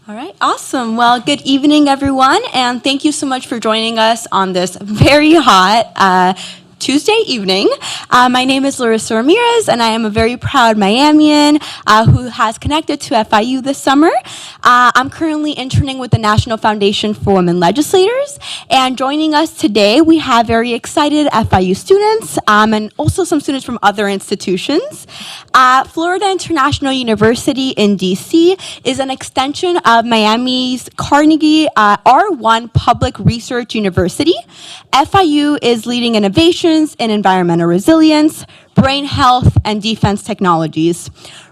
All right, awesome. Well, good evening, everyone, and thank you so much for joining us on this very hot Tuesday evening. My name is Larissa Ramirez, and I am a very proud Miamian who has connected to FIU this summer. I'm currently interning with the National Foundation for Women Legislators, and joining us today, we have very excited FIU students and also some students from other institutions. Florida International University in DC is an extension of Miami's Carnegie R1 Public Research University. FIU is leading innovations in environmental resilience, brain health, and defense technologies.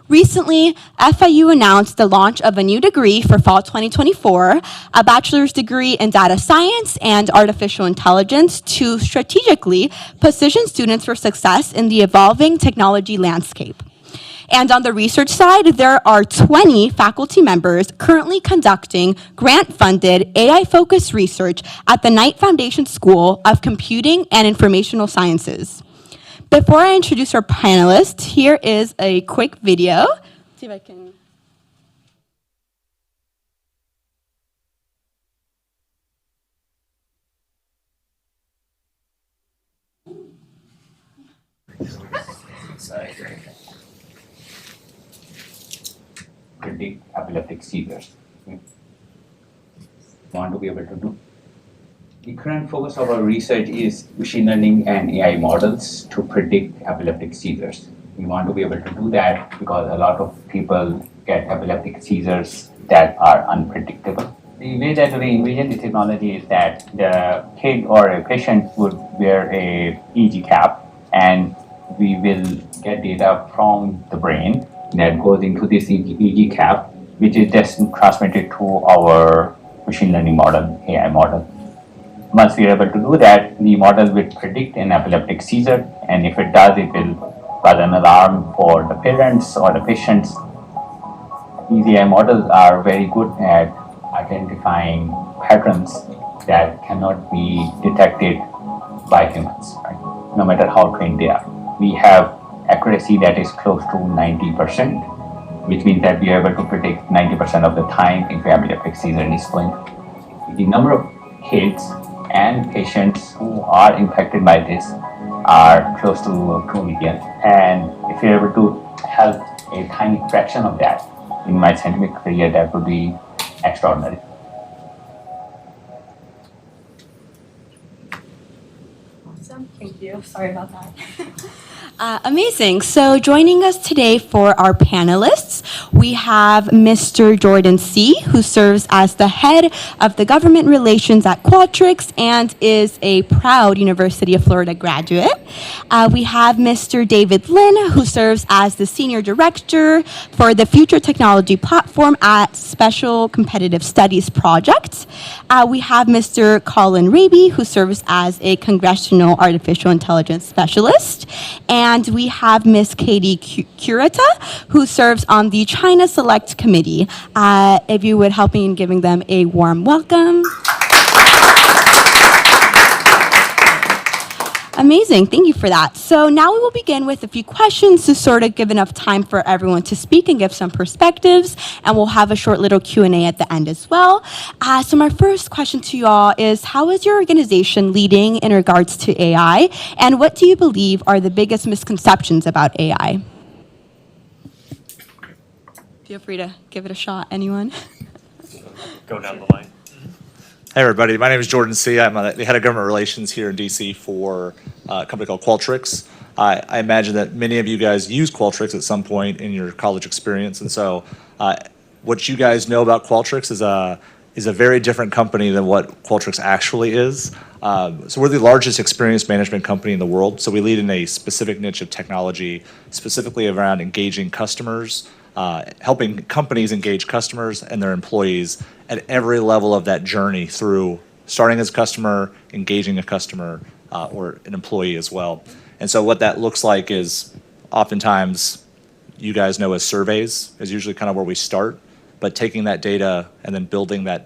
Recently, FIU announced the launch of a new degree for fall 2024, a bachelor's degree in data science and artificial intelligence to strategically position students for success in the evolving technology landscape. And on the research side, there are 20 faculty members currently conducting grant-funded AI-focused research at the Knight Foundation School of Computing and Informational Sciences. Before I introduce our panelists, here is a quick video. Let's see if I can. Predict epileptic seizures. Want to be able to do. The current focus of our research is machine learning and AI models to predict epileptic seizures. We want to be able to do that because a lot of people get epileptic seizures that are unpredictable. The way that we envision the technology is that the kid or a patient would wear a EEG cap, and we will get data from the brain that goes into this EEG cap, which is just transmitted to our machine learning model, AI model. Once we are able to do that, the model will predict an epileptic seizure, and if it does, it will buzz an alarm for the parents or the patients. These AI models are very good at identifying patterns that cannot be detected by humans, right? No matter how trained they are. We have accuracy that is close to 90%, which means that we are able to predict 90% of the time if an epileptic seizure is going. The number of kids and patients who are impacted by this are close to 2 million. And if you're able to help a tiny fraction of that in my scientific career, that would be extraordinary. Awesome, thank you. Sorry about that. Amazing. So joining us today for our panelists, we have Mr. Jordan C., who serves as the head of the government relations at Qualtrics and is a proud University of Florida graduate. We have Mr. David Lin, who serves as the senior director for the Future Technology Platform at Special Competitive Studies Project. We have Mr. Colin Raby, who serves as a congressional artificial intelligence specialist. And we have Ms. Katie Curata, who serves on the China Select Committee. If you would help me in giving them a warm welcome. Amazing, thank you for that. So now we will begin with a few questions to sort of give enough time for everyone to speak and give some perspectives, and we'll have a short little Q&A at the end as well. So my first question to you all is, how is your organization leading in regards to AI, and what do you believe are the biggest misconceptions about AI? Feel free to give it a shot, anyone? Go down the line. Hey everybody, my name is Jordan C. I'm the head of government relations here in DC for a company called Qualtrics. I imagine that many of you guys use Qualtrics at some point in your college experience, and so what you guys know about Qualtrics is a very different company than what Qualtrics actually is. So we're the largest experience management company in the world, so we lead in a specific niche of technology, specifically around engaging customers, helping companies engage customers and their employees at every level of that journey, through starting as a customer, engaging a customer, or an employee as well. And so what that looks like is, oftentimes, you guys know, as surveys is usually kind of where we start, but taking that data and then building that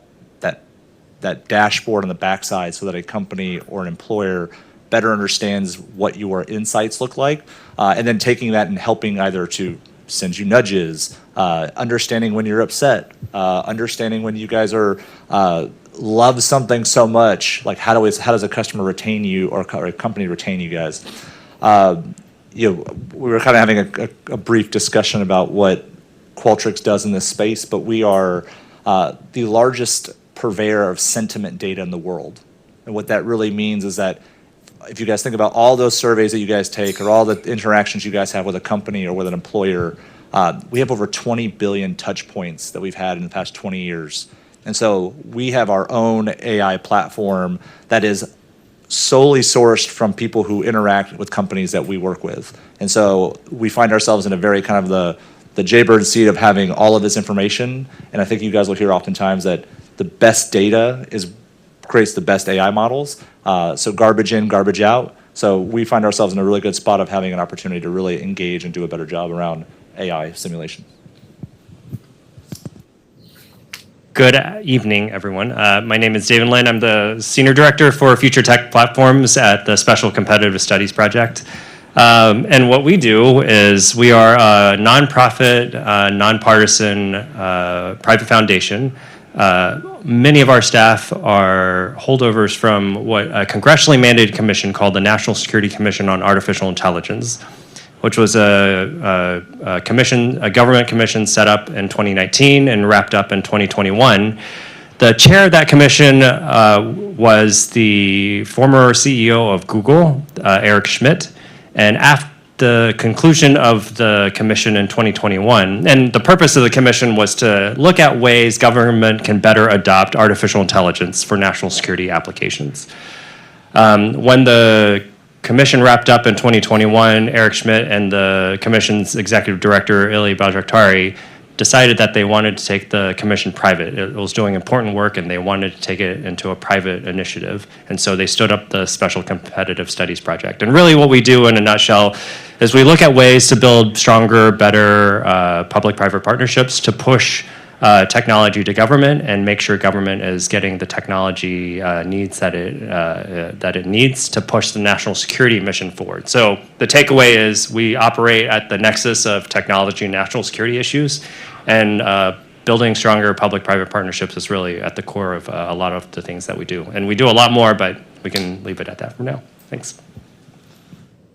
dashboard on the backside so that a company or an employer better understands what your insights look like, and then taking that and helping either to sends you nudges, understanding when you're upset, understanding when you guys are love something so much, like how does a customer retain you or a company retain you guys? We were kind of having a brief discussion about what Qualtrics does in this space, but we are the largest purveyor of sentiment data in the world. And what that really means is that if you guys think about all those surveys that you guys take or all the interactions you guys have with a company or with an employer, we have over 20 billion touch points that we've had in the past 20 years. And so we have our own AI platform that is solely sourced from people who interact with companies that we work with. And so we find ourselves in a very kind of the jaybird seat of having all of this information. And I think you guys will hear oftentimes that the best data creates the best AI models. So garbage in, garbage out. So we find ourselves in a really good spot of having an opportunity to really engage and do a better job around AI simulation. Good evening, everyone. My name is David Lin. I'm the Senior Director for Future Tech Platforms at the Special Competitive Studies Project. And what we do is we are a nonprofit, nonpartisan, private foundation. Many of our staff are holdovers from what a congressionally mandated commission called the National Security Commission on Artificial Intelligence, which was a government commission set up in 2019 and wrapped up in 2021. The chair of that commission was the former CEO of Google, Eric Schmidt, and after the conclusion of the commission in 2021, and the purpose of the commission was to look at ways government can better adopt artificial intelligence for national security applications. When the commission wrapped up in 2021, Eric Schmidt and the commission's executive director, Ili Bajaktari, decided that they wanted to take the commission private. It was doing important work and they wanted to take it into a private initiative. And so they stood up the Special Competitive Studies Project. And really what we do in a nutshell is we look at ways to build stronger, better public-private partnerships to push technology to government and make sure government is getting the technology needs that it needs to push the national security mission forward. So the takeaway is we operate at the nexus of technology and national security issues, and building stronger public-private partnerships is really at the core of a lot of the things that we do. And we do a lot more, but we can leave it at that for now. Thanks.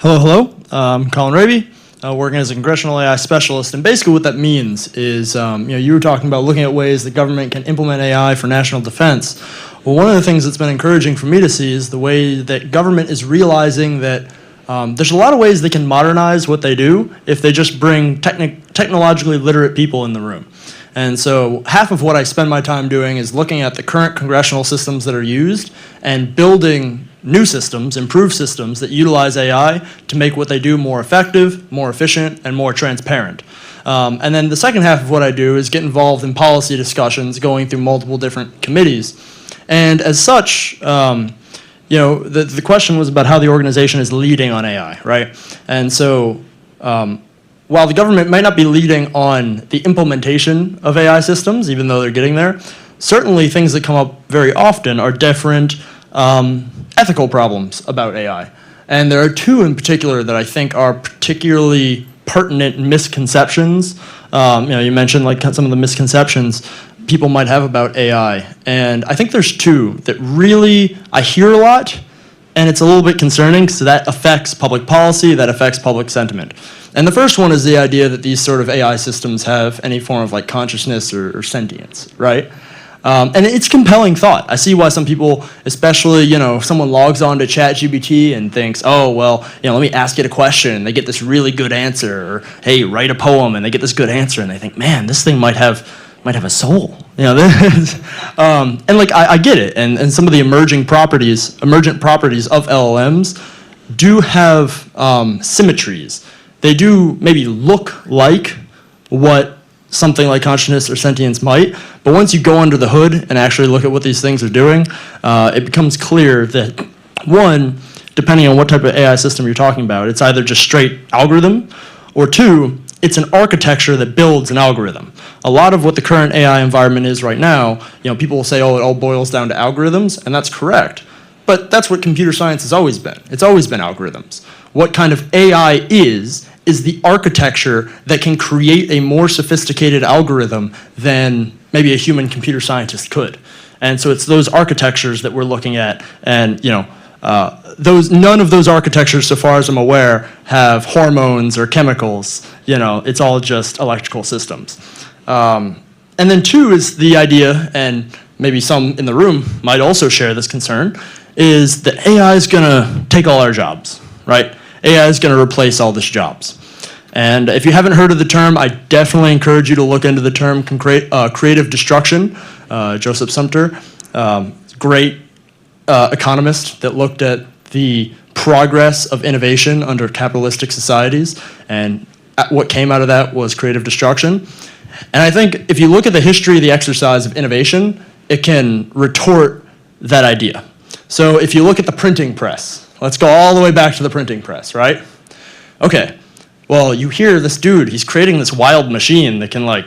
Hello. I'm Colin Raby. Working as a congressional AI specialist, and basically what that means is, you were talking about looking at ways that government can implement AI for national defense. Well, one of the things that's been encouraging for me to see is the way that government is realizing that there's a lot of ways they can modernize what they do if they just bring technologically literate people in the room. And so half of what I spend my time doing is looking at the current congressional systems that are used and building new systems, improved systems that utilize AI to make what they do more effective, more efficient, and more transparent. And then the second half of what I do is get involved in policy discussions going through multiple different committees. And as such, the question was about how the organization is leading on AI, right? And so while the government might not be leading on the implementation of AI systems, even though they're getting there, certainly things that come up very often are different ethical problems about AI. And there are two in particular that I think are particularly pertinent misconceptions. You mentioned like some of the misconceptions people might have about AI. And I think there's two that really I hear a lot, and it's a little bit concerning because that affects public policy, that affects public sentiment. And the first one is the idea that these sort of AI systems have any form of like consciousness or sentience, right? And it's compelling thought. I see why some people, especially, if someone logs on to ChatGPT and thinks, oh, well, let me ask it a question, and they get this really good answer, or hey, write a poem, and they get this good answer, and they think, man, this thing might have a soul. And like I get it, and some of the emergent properties of LLMs do have symmetries. They do maybe look like what something like consciousness or sentience might, but once you go under the hood and actually look at what these things are doing, it becomes clear that, one, depending on what type of AI system you're talking about, it's either just straight algorithm, or two, it's an architecture that builds an algorithm. A lot of what the current AI environment is right now, people will say, oh, it all boils down to algorithms, and that's correct. But that's what computer science has always been. It's always been algorithms. What kind of AI is is the architecture that can create a more sophisticated algorithm than maybe a human computer scientist could. And so it's those architectures that we're looking at, and none of those architectures, so far as I'm aware, have hormones or chemicals. It's all just electrical systems. And then two is the idea, and maybe some in the room might also share this concern, is that AI is going to take all our jobs, right? AI is going to replace all these jobs. And if you haven't heard of the term, I definitely encourage you to look into the term creative destruction. Joseph Sumter, great economist that looked at the progress of innovation under capitalistic societies, and what came out of that was creative destruction. And I think if you look at the history of the exercise of innovation, it can retort that idea. So if you look at the printing press, let's go all the way back to the printing press, right? Okay, well, you hear this dude, he's creating this wild machine that can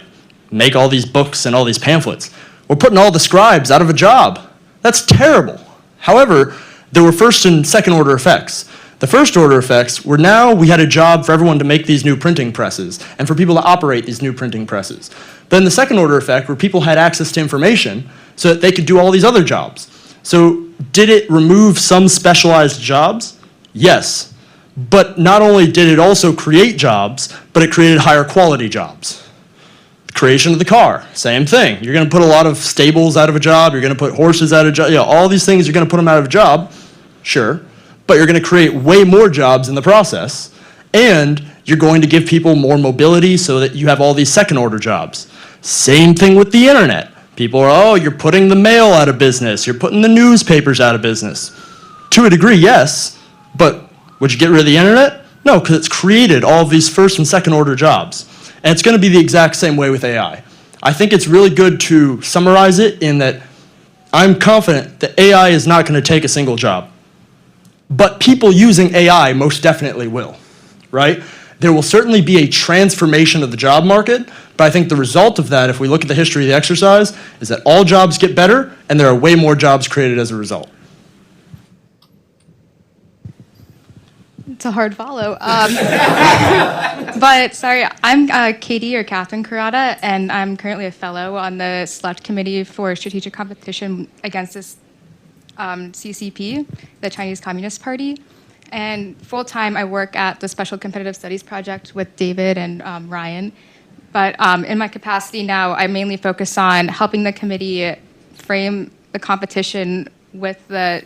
make all these books and all these pamphlets. We're putting all the scribes out of a job. That's terrible. However, there were first and second order effects. The first order effects were now we had a job for everyone to make these new printing presses and for people to operate these new printing presses. Then the second order effect were people had access to information so that they could do all these other jobs. So did it remove some specialized jobs? Yes. But not only did it also create jobs, but it created higher quality jobs. The creation of the car, same thing. You're going to put a lot of stables out of a job. You're going to put horses out of a job. All these things, you're going to put them out of a job, sure. But you're going to create way more jobs in the process. And you're going to give people more mobility so that you have all these second order jobs. Same thing with the internet. People are, you're putting the mail out of business. You're putting the newspapers out of business. To a degree, yes. But would you get rid of the internet? No, because it's created all of these first and second order jobs. And it's going to be the exact same way with AI. I think it's really good to summarize it in that I'm confident that AI is not going to take a single job. But people using AI most definitely will, right? There will certainly be a transformation of the job market, but I think the result of that, if we look at the history of the exercise, is that all jobs get better and there are way more jobs created as a result. It's a hard follow. But sorry, I'm Katie or Catherine Kurata, and I'm currently a fellow on the Select Committee for Strategic Competition against this CCP, the Chinese Communist Party. And full-time, I work at the Special Competitive Studies Project with David and Ryan. But in my capacity now, I mainly focus on helping the committee frame the competition with the,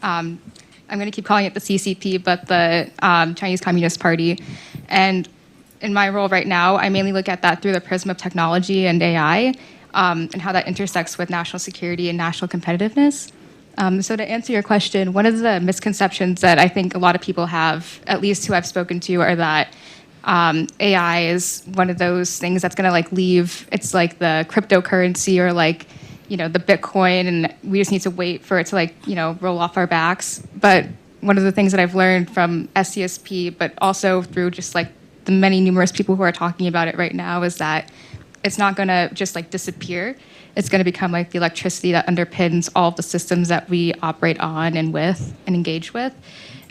I'm going to keep calling it the CCP, but the Chinese Communist Party. And in my role right now, I mainly look at that through the prism of technology and AI, and how that intersects with national security and national competitiveness. So to answer your question, one of the misconceptions that I think a lot of people have, at least who I've spoken to, are that AI is one of those things that's going to leave. It's like the cryptocurrency or the Bitcoin, and we just need to wait for it to roll off our backs. But one of the things that I've learned from SCSP, but also through just the many numerous people who are talking about it right now, is that it's not going to just disappear. It's going to become the electricity that underpins all of the systems that we operate on and with and engage with.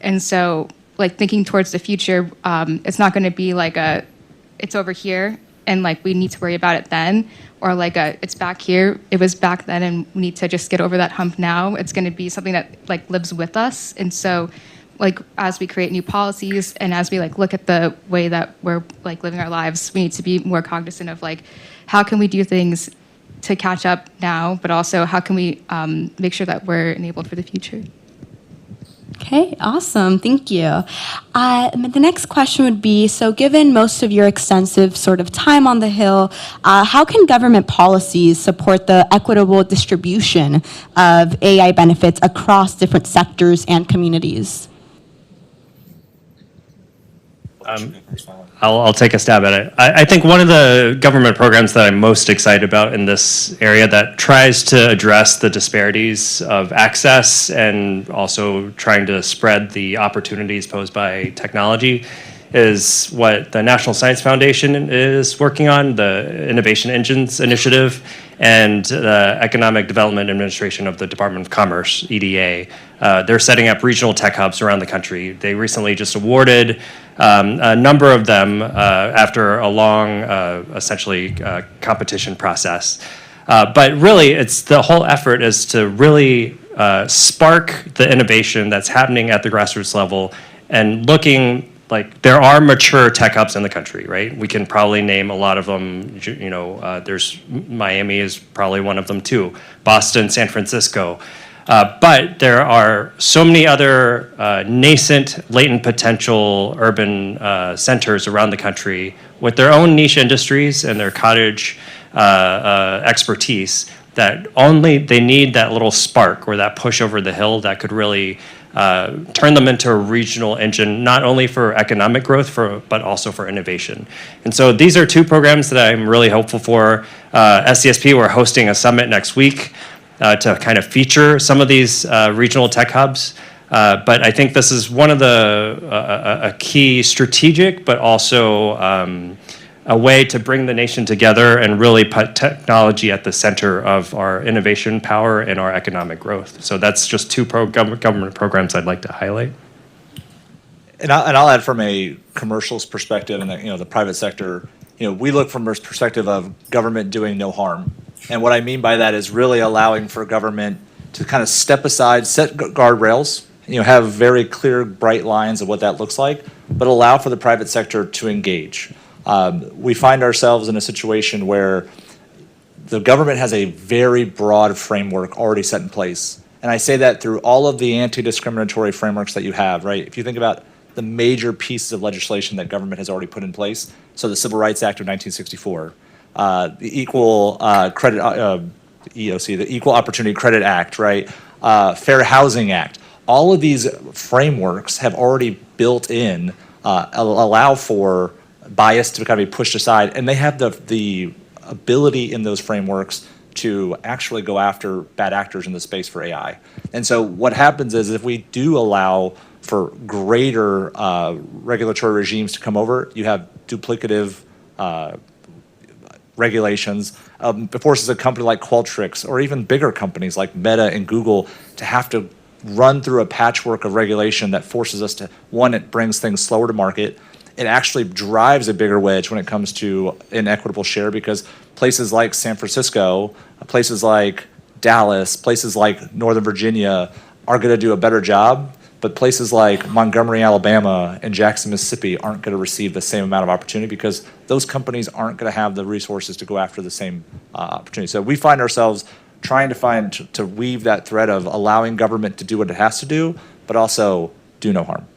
And so thinking towards the future, it's not going to be it's over here and we need to worry about it then, or it's back here, it was back then and we need to just get over that hump now. It's going to be something that lives with us. And so as we create new policies and as we look at the way that we're living our lives, we need to be more cognizant of how can we do things to catch up now, but also how can we make sure that we're enabled for the future. Okay, awesome. Thank you. The next question would be, so given most of your extensive sort of time on the Hill, how can government policies support the equitable distribution of AI benefits across different sectors and communities? I'll take a stab at it. I think one of the government programs that I'm most excited about in this area that tries to address the disparities of access and also trying to spread the opportunities posed by technology is what the National Science Foundation is working on, the Innovation Engines Initiative, and the Economic Development Administration of the Department of Commerce, EDA. They're setting up regional tech hubs around the country. They recently just awarded a number of them after a long, essentially, competition process. But really, it's the whole effort is to really spark the innovation that's happening at the grassroots level and looking like there are mature tech hubs in the country, right? We can probably name a lot of them. You know, there's Miami is probably one of them too. Boston, San Francisco. But there are so many other nascent, latent potential urban centers around the country with their own niche industries and their cottage expertise that only they need that little spark or that push over the hill that could really turn them into a regional engine, not only for economic growth, but also for innovation. And so these are two programs that I'm really hopeful for. SCSP, we're hosting a summit next week to kind of feature some of these regional tech hubs. But I think this is one of the a key strategic, but also a way to bring the nation together and really put technology at the center of our innovation power and our economic growth. So that's just two government programs I'd like to highlight. And I'll add from a commercials perspective and the private sector, we look from a perspective of government doing no harm. And what I mean by that is really allowing for government to kind of step aside, set guardrails, have very clear, bright lines of what that looks like, but allow for the private sector to engage. We find ourselves in a situation where the government has a very broad framework already set in place. And I say that through all of the anti-discriminatory frameworks that you have, right? If you think about the major pieces of legislation that government has already put in place, so the Civil Rights Act of 1964, the Equal Credit, EOC, the Equal Opportunity Credit Act, right? Fair Housing Act. All of these frameworks have already built in, allow for bias to kind of be pushed aside, and they have the ability in those frameworks to actually go after bad actors in the space for AI. And so what happens is if we do allow for greater regulatory regimes to come over, you have duplicative regulations. It forces a company like Qualtrics or even bigger companies like Meta and Google to have to run through a patchwork of regulation that forces us to, one, it brings things slower to market. It actually drives a bigger wedge when it comes to inequitable share because places like San Francisco, places like Dallas, places like Northern Virginia are going to do a better job, but places like Montgomery, Alabama and Jackson, Mississippi aren't going to receive the same amount of opportunity because those companies aren't going to have the resources to go after the same opportunity. So we find ourselves trying to weave that thread of allowing government to do what it has to do, but also do no harm.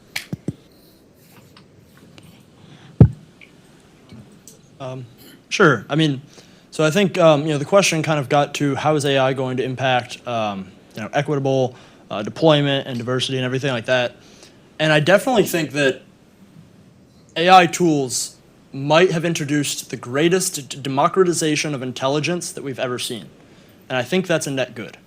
Sure. I mean, so I think the question kind of got to how is AI going to impact equitable deployment and diversity and everything like that. And I definitely think that AI tools might have introduced the greatest democratization of intelligence that we've ever seen. And I think that's a net good.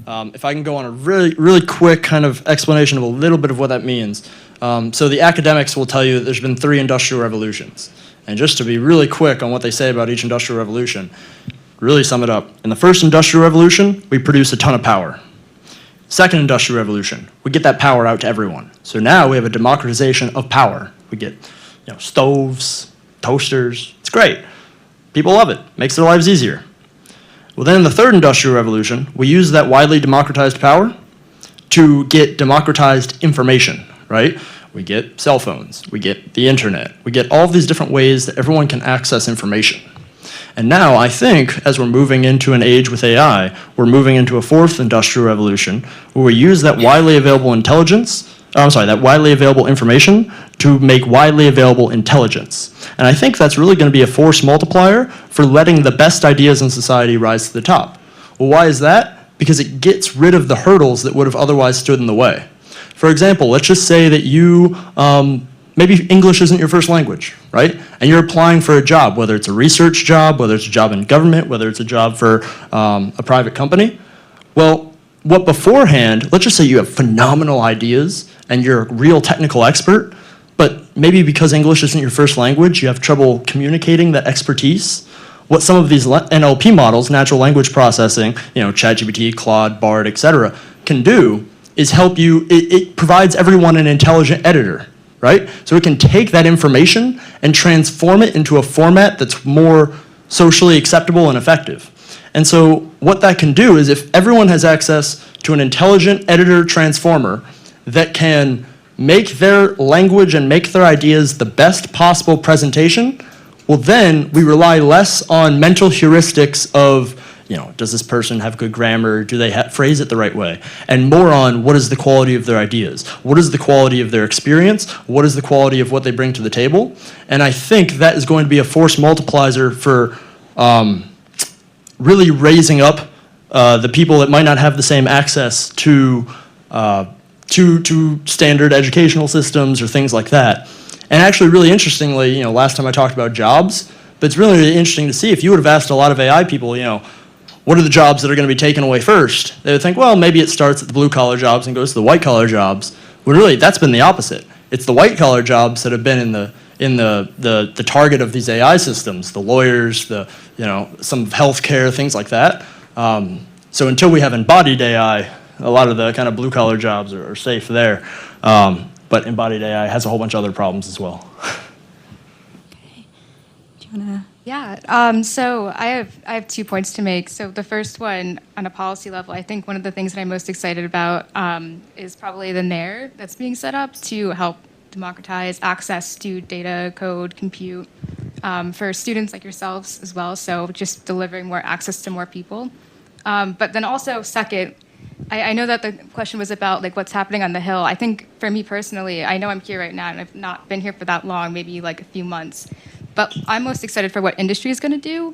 If I can go on a really quick kind of explanation of a little bit of what that means. So the academics will tell you that there's been 3 industrial revolutions. And just to be really quick on what they say about each industrial revolution, really sum it up. In the first industrial revolution, we produced a ton of power. Second industrial revolution, we get that power out to everyone. So now we have a democratization of power. We get stoves, toasters. It's great. People love it. Makes their lives easier. Well, then in the third industrial revolution, we use that widely democratized power to get democratized information, right? We get cell phones, we get the internet, we get all of these different ways that everyone can access information. And now I think as we're moving into an age with AI, we're moving into a fourth industrial revolution where we use that widely available that widely available information to make widely available intelligence. And I think that's really going to be a force multiplier for letting the best ideas in society rise to the top. Well, why is that? Because it gets rid of the hurdles that would have otherwise stood in the way. For example, let's just say that you, maybe English isn't your first language, right? And you're applying for a job, whether it's a research job, whether it's a job in government, whether it's a job for a private company. Well, what beforehand, let's just say you have phenomenal ideas and you're a real technical expert, but maybe because English isn't your first language, you have trouble communicating that expertise. What some of these NLP models, natural language processing, ChatGPT, Claude, Bard, etc., can do is help you. It provides everyone an intelligent editor, right? So it can take that information and transform it into a format that's more socially acceptable and effective. And so what that can do is if everyone has access to an intelligent editor transformer that can make their language and make their ideas the best possible presentation, well, then we rely less on mental heuristics of, does this person have good grammar? Do they phrase it the right way? And more on what is the quality of their ideas? What is the quality of their experience? What is the quality of what they bring to the table? And I think that is going to be a force multiplier for really raising up the people that might not have the same access to standard educational systems or things like that. And actually, really interestingly, last time I talked about jobs, but it's really, really interesting to see if you would have asked a lot of AI people, what are the jobs that are going to be taken away first? They would think, well, maybe it starts at the blue-collar jobs and goes to the white-collar jobs. When really, that's been the opposite. It's the white-collar jobs that have been in the target of these AI systems, the lawyers, some healthcare, things like that. So until we have embodied AI, a lot of the kind of blue-collar jobs are safe there. But embodied AI has a whole bunch of other problems as well. Okay. Do you want to? Yeah, so I have 2 points to make. So the first one, on a policy level, I think one of the things that I'm most excited about is probably the NAIR that's being set up to help democratize access to data, code, compute for students like yourselves as well. So just delivering more access to more people. But then also, second, I know that the question was about what's happening on the Hill. I think for me personally, I know I'm here right now and I've not been here for that long, maybe a few months. But I'm most excited for what industry is going to do,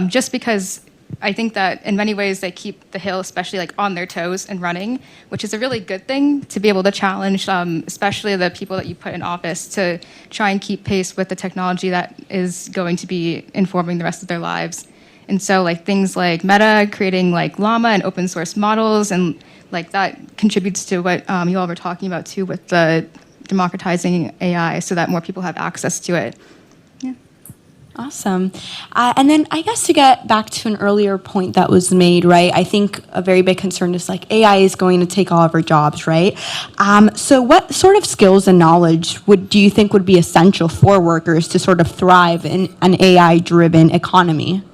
just because I think that in many ways they keep the Hill, especially on their toes and running, which is a really good thing to be able to challenge, especially the people that you put in office to try and keep pace with the technology that is going to be informing the rest of their lives. And so things like Meta creating Llama and open source models, and that contributes to what you all were talking about too with the democratizing AI so that more people have access to it. Yeah. Awesome. And then I guess to get back to an earlier point that was made, right? I think a very big concern is AI is going to take all of our jobs, right? So what sort of skills and knowledge do you think would be essential for workers to sort of thrive in an AI-driven economy?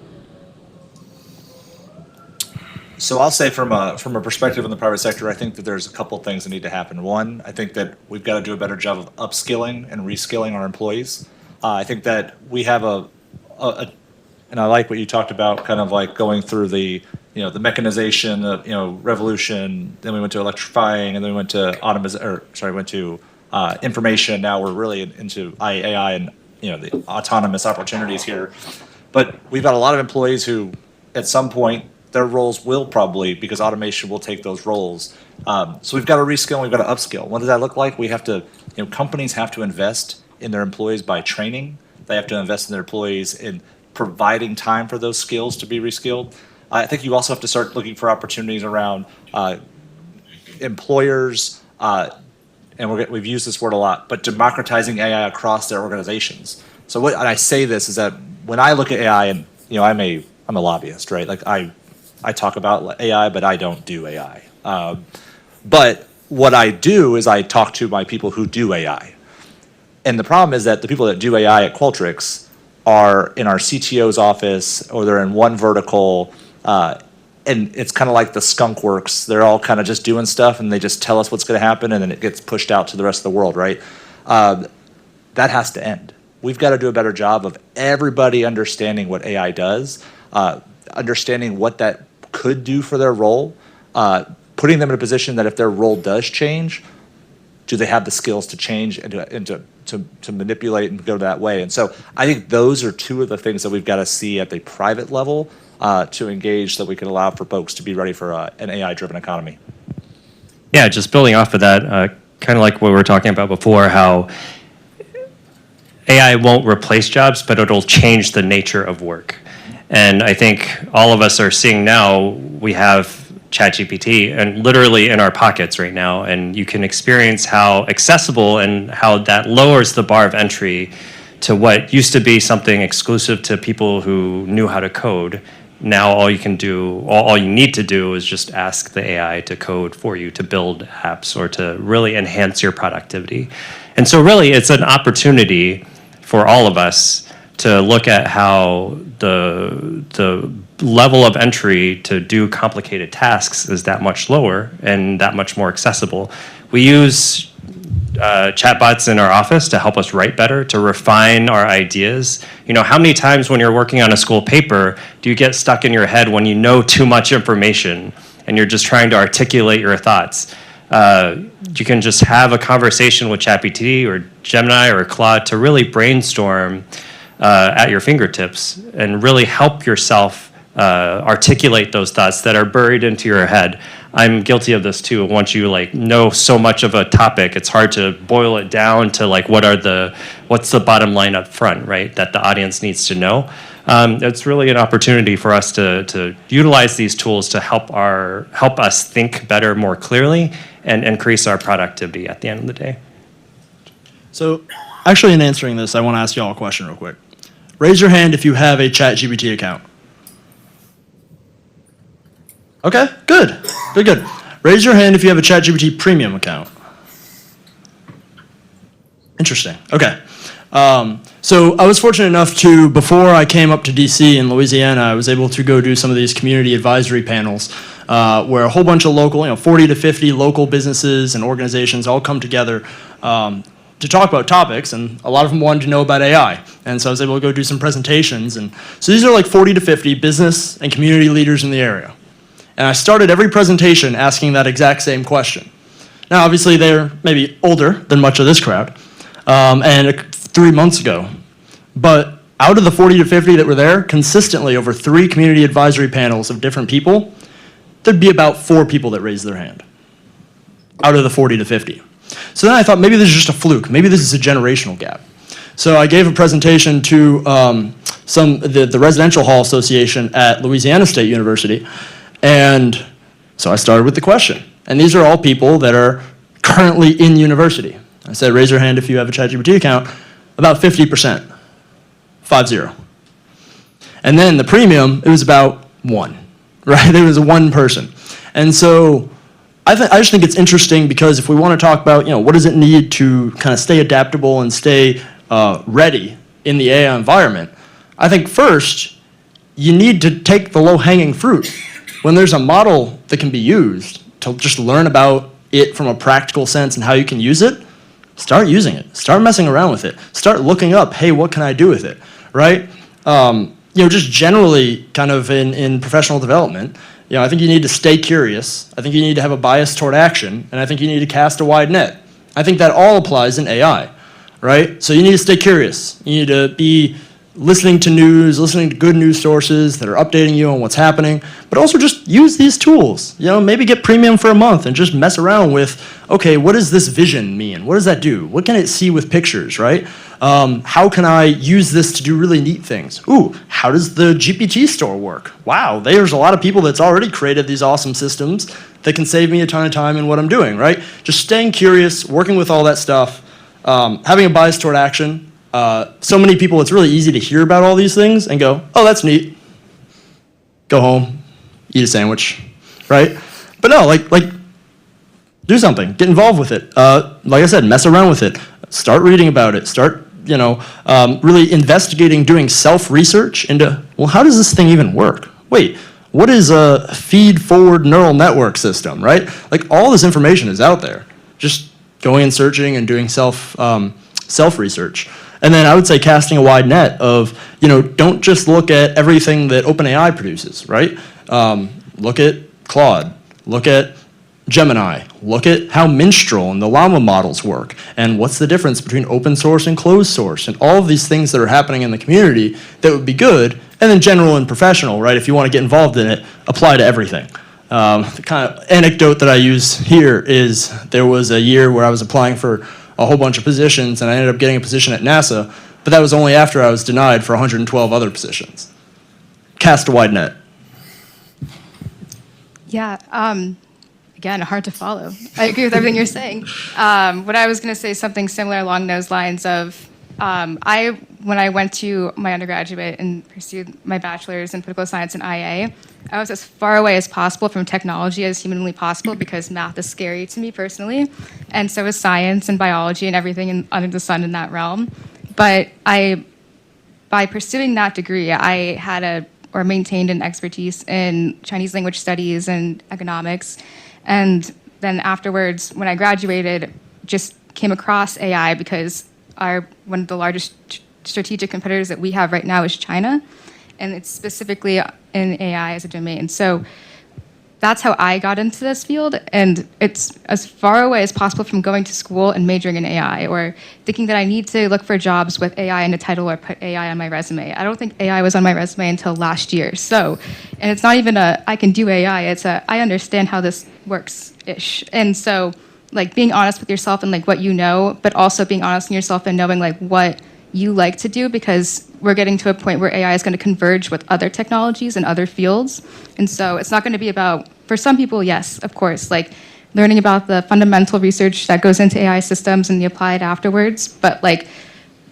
So I'll say from a perspective in the private sector, I think that there's a couple things that need to happen. One, I think that we've got to do a better job of upskilling and reskilling our employees. I think that we have and I like what you talked about, kind of going through the the mechanization of revolution. Then we went to electrifying, and then we went to information. Now we're really into AI and the autonomous opportunities here. But we've got a lot of employees who, at some point, their roles will probably, because automation will take those roles. So we've got to reskill, we've got to upskill. What does that look like? We have to, companies have to invest in their employees by training. They have to invest in their employees in providing time for those skills to be reskilled. I think you also have to start looking for opportunities around employers, and we've used this word a lot, but democratizing AI across their organizations. So what and I say this is that when I look at AI, and I'm a lobbyist, right? I talk about AI, but I don't do AI. But what I do is I talk to my people who do AI. And the problem is that the people that do AI at Qualtrics are in our CTO's office, or they're in one vertical, and it's kind of like the skunk works. They're all kind of just doing stuff, and they just tell us what's going to happen, and then it gets pushed out to the rest of the world, right? That has to end. We've got to do a better job of everybody understanding what AI does, understanding what that could do for their role, putting them in a position that if their role does change, do they have the skills to change and to manipulate and go that way? And so I think those are two of the things that we've got to see at the private level to engage, so that we can allow for folks to be ready for an AI-driven economy. Yeah, just building off of that, kind of like what we were talking about before, how AI won't replace jobs, but it'll change the nature of work. And I think all of us are seeing now, we have ChatGPT and literally in our pockets right now. And you can experience how accessible and how that lowers the bar of entry to what used to be something exclusive to people who knew how to code. Now all you can do, all you need to do is just ask the AI to code for you, to build apps or to really enhance your productivity. And so really it's an opportunity for all of us to look at how the level of entry to do complicated tasks is that much lower and that much more accessible. We use chatbots in our office to help us write better, to refine our ideas. You know, how many times when you're working on a school paper do you get stuck in your head when you know too much information and you're just trying to articulate your thoughts? You can just have a conversation with ChatGPT or Gemini or Claude to really brainstorm at your fingertips and really help yourself articulate those thoughts that are buried into your head. I'm guilty of this too. Once you know so much of a topic, it's hard to boil it down to what's the bottom line up front, right? That the audience needs to know. It's really an opportunity for us to utilize these tools to help us think better, more clearly, and increase our productivity at the end of the day. So actually in answering this, I want to ask you all a question real quick. Raise your hand if you have a ChatGPT account. Okay, good. Good. Raise your hand if you have a ChatGPT premium account. Interesting. Okay. So I was fortunate enough to, before I came up to DC in Louisiana, I was able to go do some of these community advisory panels where a whole bunch of local, 40 to 50 local businesses and organizations all come together to talk about topics, and a lot of them wanted to know about AI. And so I was able to go do some presentations. And so these are 40 to 50 business and community leaders in the area. And I started every presentation asking that exact same question. Now, obviously, they're maybe older than much of this crowd, and 3 months ago. But out of the 40 to 50 that were there, consistently over 3 community advisory panels of different people, there'd be about 4 people that raised their hand out of the 40 to 50. So then I thought maybe this is just a fluke. Maybe this is a generational gap. So I gave a presentation to the Residential Hall Association at Louisiana State University. And so I started with the question. And these are all people that are currently in university. I said, raise your hand if you have a ChatGPT account. About 50%, 50. And then the premium, it was about 1, right? There was 1 person. And so I just think it's interesting because if we want to talk about, what does it need to kind of stay adaptable and stay ready in the AI environment, I think first, you need to take the low-hanging fruit. When there's a model that can be used to just learn about it from a practical sense and how you can use it, start using it. Start messing around with it. Start looking up, hey, what can I do with it, right? Just generally kind of in professional development, I think you need to stay curious. I think you need to have a bias toward action, and I think you need to cast a wide net. I think that all applies in AI, right? So you need to stay curious. You need to be listening to news, listening to good news sources that are updating you on what's happening, but also just use these tools. Maybe get premium for a month and just mess around with, okay, what does this vision mean? What does that do? What can it see with pictures, right? How can I use this to do really neat things? Ooh, how does the GPT store work? Wow, there's a lot of people that's already created these awesome systems that can save me a ton of time in what I'm doing, right? Just staying curious, working with all that stuff, having a bias toward action. So many people, it's really easy to hear about all these things and go, oh, that's neat. Go home, eat a sandwich, right? But no, do something. Get involved with it. Like I said, mess around with it. Start reading about it. Start, really investigating, doing self-research into, well, how does this thing even work? Wait, what is a feed-forward neural network system, right? All this information is out there. Just going and searching and doing self-research. And then I would say casting a wide net of, don't just look at everything that OpenAI produces, right? Look at Claude, look at Gemini, look at how Minstrel and the Llama models work, and what's the difference between open source and closed source, and all of these things that are happening in the community that would be good, and then general and professional, right? If you want to get involved in it, apply to everything. The kind of anecdote that I use here is there was a year where I was applying for a whole bunch of positions, and I ended up getting a position at NASA, but that was only after I was denied for 112 other positions. Cast a wide net. Yeah. Again, hard to follow. I agree with everything you're saying. What I was going to say something similar along those lines of, when I went to my undergraduate and pursued my bachelor's in political science and IA, I was as far away as possible from technology as humanly possible because math is scary to me personally, and so is science and biology and everything under the sun in that realm. But by pursuing that degree, I had maintained an expertise in Chinese language studies and economics. And then afterwards, when I graduated, just came across AI because one of the largest strategic competitors that we have right now is China, and it's specifically in AI as a domain. So that's how I got into this field, and it's as far away as possible from going to school and majoring in AI or thinking that I need to look for jobs with AI in the title or put AI on my resume. I don't think AI was on my resume until last year. So, and it's not even I can do AI, it's I understand how this works-ish. And so, like, being honest with yourself and like what you know, but also being honest in yourself and knowing like what you like to do, because we're getting to a point where AI is going to converge with other technologies and other fields. And so it's not going to be about, for some people, yes, of course, like learning about the fundamental research that goes into AI systems and the applied afterwards, but like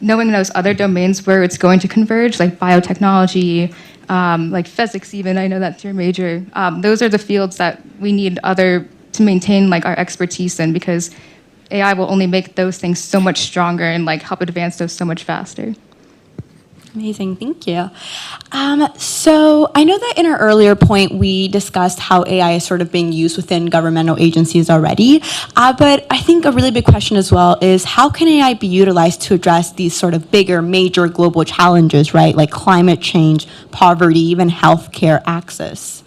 knowing those other domains where it's going to converge, like biotechnology, like physics even, I know that's your major. Those are the fields that we need to maintain like our expertise in, because AI will only make those things so much stronger and like help advance those so much faster. Amazing, thank you. So I know that in our earlier point, we discussed how AI is sort of being used within governmental agencies already, but I think a really big question as well is how can AI be utilized to address these sort of bigger, major global challenges, right? Like climate change, poverty, even healthcare access.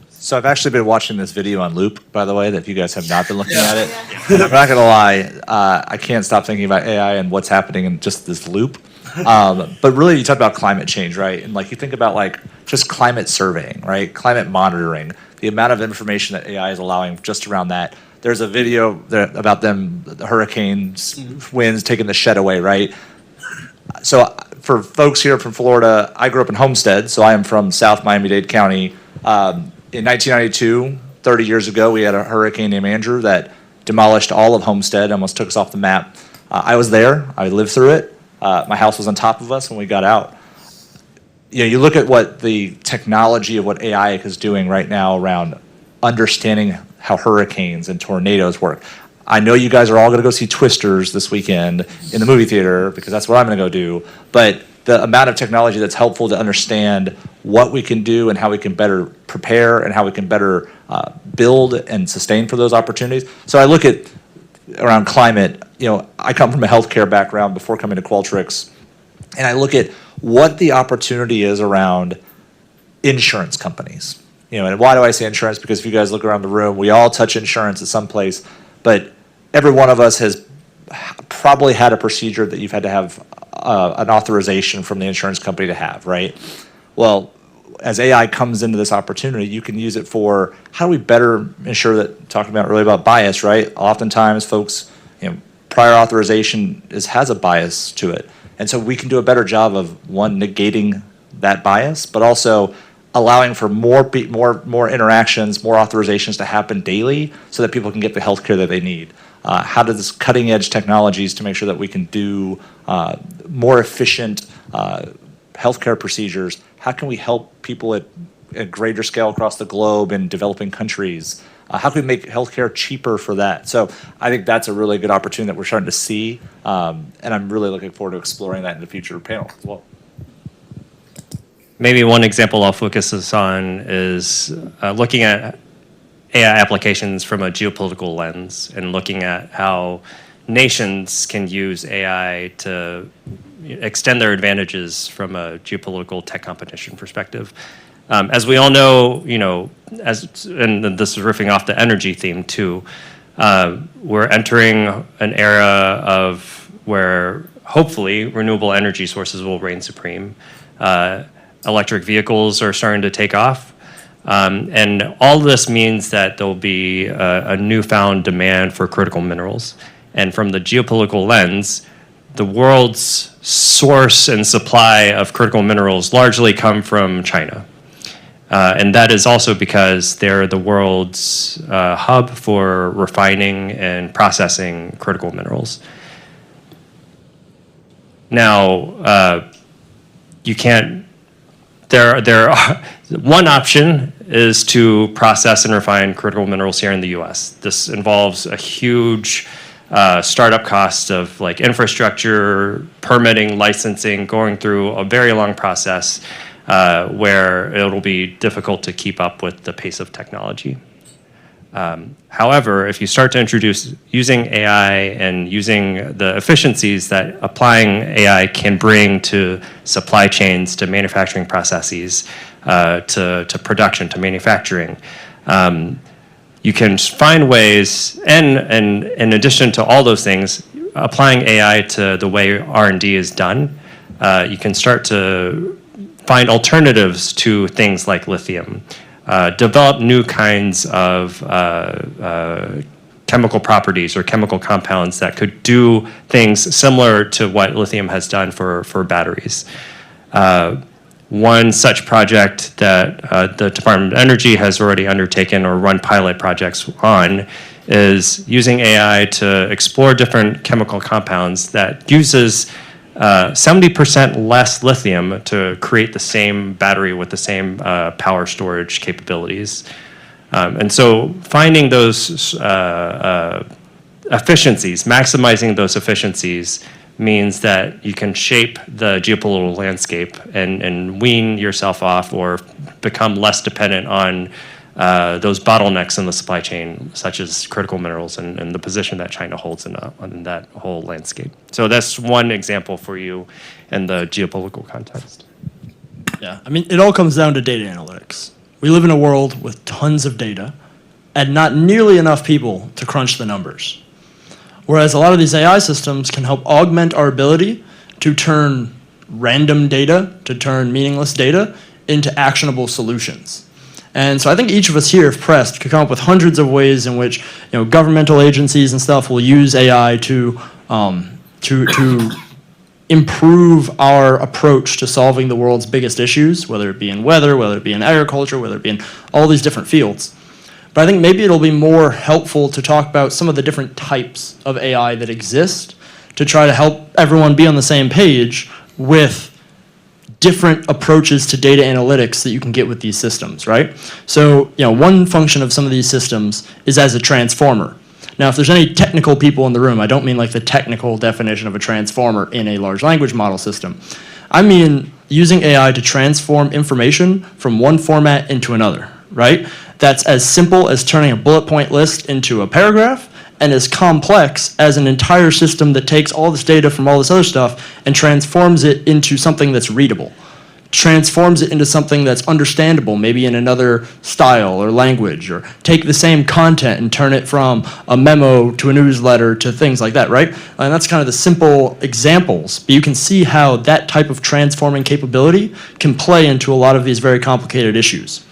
So I've actually been watching this video on loop, by the way, that if you guys have not been looking at it. I'm not gonna lie, I can't stop thinking about AI and what's happening in just this loop. But really, you talk about climate change, right? And like you think about like just climate surveying, right? Climate monitoring, the amount of information that AI is allowing just around that. There's a video about the hurricanes, winds taking the shed away, right? So for folks here from Florida, I grew up in Homestead, so I am from South Miami-Dade County. In 1992, 30 years ago, we had a hurricane named Andrew that demolished all of Homestead, almost took us off the map. I was there. I lived through it. My house was on top of us when we got out. You know, you look at what the technology of what AI is doing right now around understanding how hurricanes and tornadoes work. I know you guys are all going to go see Twisters this weekend in the movie theater because that's what I'm going to go do. But the amount of technology that's helpful to understand what we can do and how we can better prepare and how we can better build and sustain for those opportunities. So I look at around climate, you know, I come from a healthcare background before coming to Qualtrics, and I look at what the opportunity is around insurance companies. You know, and why do I say insurance? Because if you guys look around the room, we all touch insurance at some place, but every one of us has probably had a procedure that you've had to have an authorization from the insurance company to have, right? Well, as AI comes into this opportunity, you can use it for how do we better ensure that, talking about earlier about bias, right? Oftentimes folks, you know, prior authorization has a bias to it. And so we can do a better job of, one, negating that bias, but also allowing for more interactions, more authorizations to happen daily so that people can get the healthcare that they need. How does cutting edge technologies to make sure that we can do more efficient healthcare procedures? How can we help people at a greater scale across the globe in developing countries? How can we make healthcare cheaper for that? So I think that's a really good opportunity that we're starting to see, and I'm really looking forward to exploring that in the future panel as well. Maybe one example I'll focus us on is looking at AI applications from a geopolitical lens and looking at how nations can use AI to extend their advantages from a geopolitical tech competition perspective. As we all know, you know, and this is riffing off the energy theme too, we're entering an era of where hopefully renewable energy sources will reign supreme. Electric vehicles are starting to take off. And all this means that there'll be a newfound demand for critical minerals. And from the geopolitical lens, the world's source and supply of critical minerals largely come from China. And that is also because they're the world's hub for refining and processing critical minerals. Now, you can't, there are, one option is to process and refine critical minerals here in the US. This involves a huge startup cost of like infrastructure, permitting, licensing, going through a very long process where it'll be difficult to keep up with the pace of technology. However, if you start to introduce using AI and using the efficiencies that applying AI can bring to supply chains, to manufacturing processes, to production, to manufacturing, you can find ways, and in addition to all those things, applying AI to the way R&D is done, you can start to find alternatives to things like lithium. Develop new kinds of chemical properties or chemical compounds that could do things similar to what lithium has done for batteries. One such project that the Department of Energy has already undertaken or run pilot projects on is using AI to explore different chemical compounds that uses 70% less lithium to create the same battery with the same power storage capabilities. And so finding those efficiencies, maximizing those efficiencies means that you can shape the geopolitical landscape and wean yourself off or become less dependent on those bottlenecks in the supply chain, such as critical minerals and the position that China holds in that whole landscape. So that's one example for you in the geopolitical context. Yeah, I mean, it all comes down to data analytics. We live in a world with tons of data and not nearly enough people to crunch the numbers. Whereas a lot of these AI systems can help augment our ability to turn random data, to turn meaningless data into actionable solutions. And so I think each of us here, if pressed, could come up with hundreds of ways in which governmental agencies and stuff will use AI to improve our approach to solving the world's biggest issues, whether it be in weather, whether it be in agriculture, whether it be in all these different fields. But I think maybe it'll be more helpful to talk about some of the different types of AI that exist to try to help everyone be on the same page with different approaches to data analytics that you can get with these systems, right? So, one function of some of these systems is as a transformer. Now, if there's any technical people in the room, I don't mean like the technical definition of a transformer in a large language model system. I mean using AI to transform information from one format into another, right? That's as simple as turning a bullet point list into a paragraph and as complex as an entire system that takes all this data from all this other stuff and transforms it into something that's readable, transforms it into something that's understandable, maybe in another style or language, or take the same content and turn it from a memo to a newsletter to things like that, right? And that's kind of the simple examples, but you can see how that type of transforming capability can play into a lot of these very complicated issues.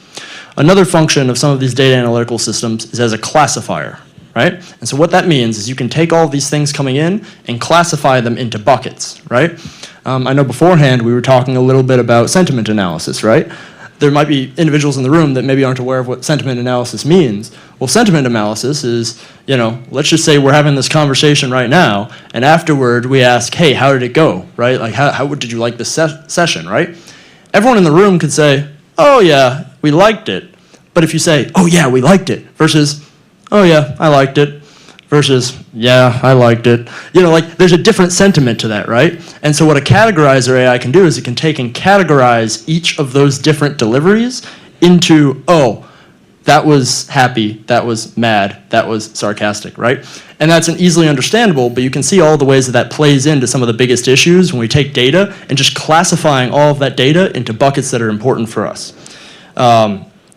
Another function of some of these data analytical systems is as a classifier, right? And so what that means is you can take all of these things coming in and classify them into buckets, right? I know beforehand we were talking a little bit about sentiment analysis, right? There might be individuals in the room that maybe aren't aware of what sentiment analysis means. Well, sentiment analysis is, let's just say we're having this conversation right now, and afterward we ask, hey, how did it go, right? Like, how did you like this session, right? Everyone in the room could say, oh yeah, we liked it. But if you say, oh yeah, we liked it, versus, oh yeah, I liked it, versus, yeah, I liked it. There's a different sentiment to that, right? And so what a categorizer AI can do is it can take and categorize each of those different deliveries into, oh, that was happy, that was mad, that was sarcastic, right? And that's an easily understandable, but you can see all the ways that plays into some of the biggest issues when we take data and just classifying all of that data into buckets that are important for us.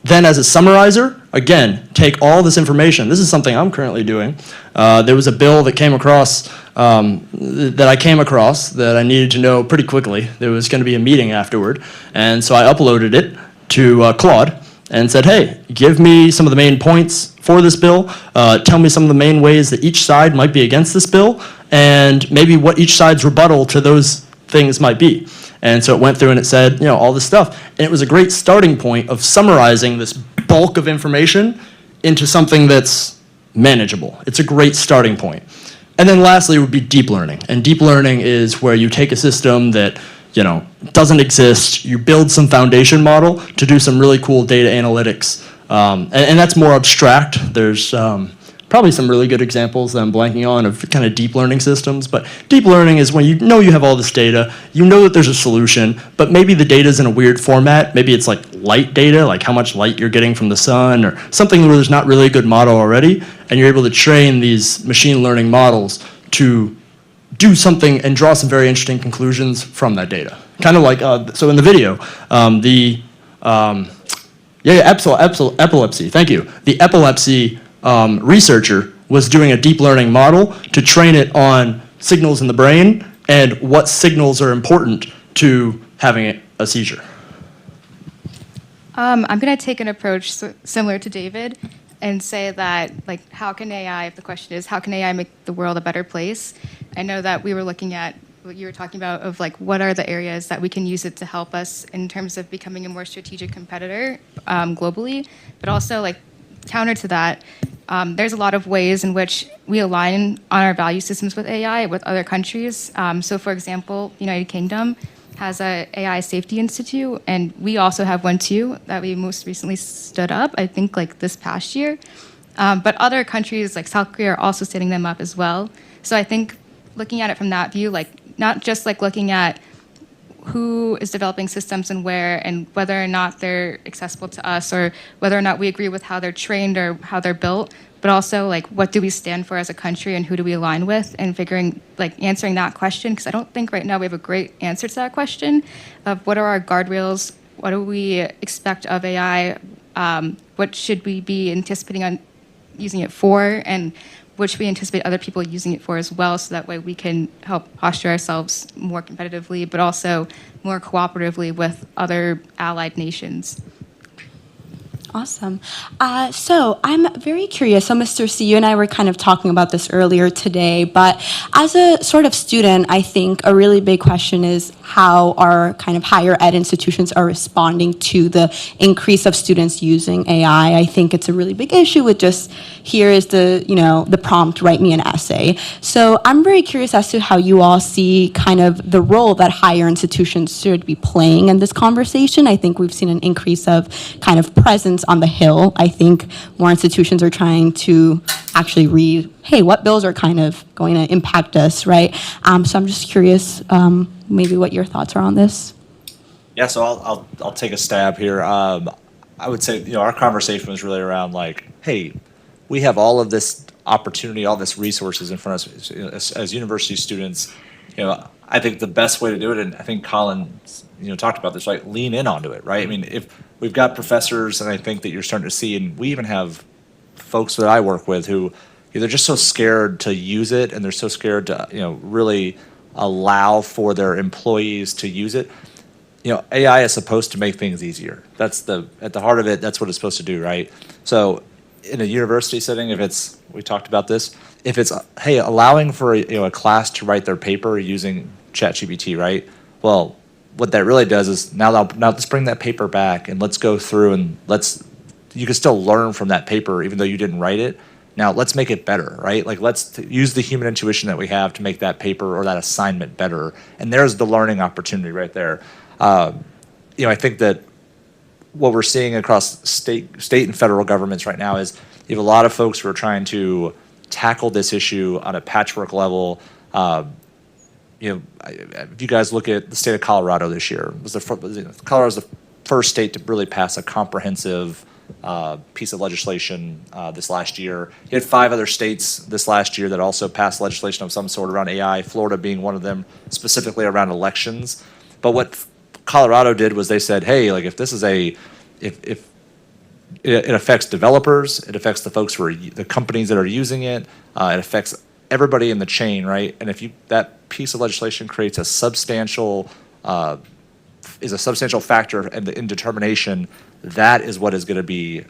Then as a summarizer, again, take all this information. This is something I'm currently doing. There was a bill that came across, that I needed to know pretty quickly. There was going to be a meeting afterward. And so I uploaded it to Claude and said, hey, give me some of the main points for this bill. Tell me some of the main ways that each side might be against this bill, and maybe what each side's rebuttal to those things might be. And so it went through and it said, all this stuff. And it was a great starting point of summarizing this bulk of information into something that's manageable. It's a great starting point. And then lastly would be deep learning. And deep learning is where you take a system that doesn't exist, you build some foundation model to do some really cool data analytics. And that's more abstract. There's probably some really good examples that I'm blanking on of kind of deep learning systems. But deep learning is when you have all this data, you know that there's a solution, but maybe the data's in a weird format. Maybe it's like light data, like how much light you're getting from the sun, or something where there's not really a good model already, and you're able to train these machine learning models to do something and draw some very interesting conclusions from that data. Kind of like, so in the video, epilepsy, thank you. The epilepsy researcher was doing a deep learning model to train it on signals in the brain and what signals are important to having a seizure. I'm going to take an approach similar to David and say that, how can AI, if the question is, how can AI make the world a better place? I know that we were looking at what you were talking about of, what are the areas that we can use it to help us in terms of becoming a more strategic competitor globally, but also, counter to that, there's a lot of ways in which we align on our value systems with AI with other countries. So, for example, United Kingdom has a AI Safety Institute, and we also have one too that we most recently stood up, I think this past year. But other countries like South Korea are also setting them up as well. So I think looking at it from that view, not just looking at who is developing systems and where, and whether or not they're accessible to us, or whether or not we agree with how they're trained or how they're built, but also what do we stand for as a country and who do we align with, and figuring answering that question, because I don't think right now we have a great answer to that question of what are our guardrails, what do we expect of AI, what should we be anticipating on using it for, and what should we anticipate other people using it for as well, so that way we can help posture ourselves more competitively, but also more cooperatively with other allied nations. Awesome. So I'm very curious. So Mr. C, you and I were kind of talking about this earlier today, but as a sort of student, I think a really big question is how our kind of higher ed institutions are responding to the increase of students using AI. I think it's a really big issue with just, here is the prompt, write me an essay. So I'm very curious as to how you all see kind of the role that higher institutions should be playing in this conversation. I think we've seen an increase of kind of presence on the Hill. I think more institutions are trying to actually read, hey, what bills are kind of going to impact us, right? So I'm just curious, maybe what your thoughts are on this. Yeah, so I'll take a stab here. I would say, our conversation was really around hey, we have all of this opportunity, all this resources in front of us as university students. I think the best way to do it, and I think Colin, talked about this, lean in onto it, right? I mean, if we've got professors, and I think that you're starting to see, and we even have folks that I work with who, they're just so scared to use it, and they're so scared to, really allow for their employees to use it. AI is supposed to make things easier. That's at the heart of it, that's what it's supposed to do, right? So in a university setting, we talked about this, if it's, hey, allowing for a class to write their paper using ChatGPT, right? Well, what that really does is now let's bring that paper back and let's go through and you can still learn from that paper even though you didn't write it. Now let's make it better, right? Let's use the human intuition that we have to make that paper or that assignment better. And there's the learning opportunity right there. I think that what we're seeing across state and federal governments right now is you have a lot of folks who are trying to tackle this issue on a patchwork level. If you guys look at the state of Colorado this year, Colorado's the first state to really pass a comprehensive piece of legislation this last year. You had 5 other states this last year that also passed legislation of some sort around AI, Florida being one of them, specifically around elections. But what Colorado did was they said, hey, if this is if it affects developers, it affects the folks the companies that are using it, it affects everybody in the chain, right? And if that piece of legislation creates a substantial factor in determination, that is what is going to be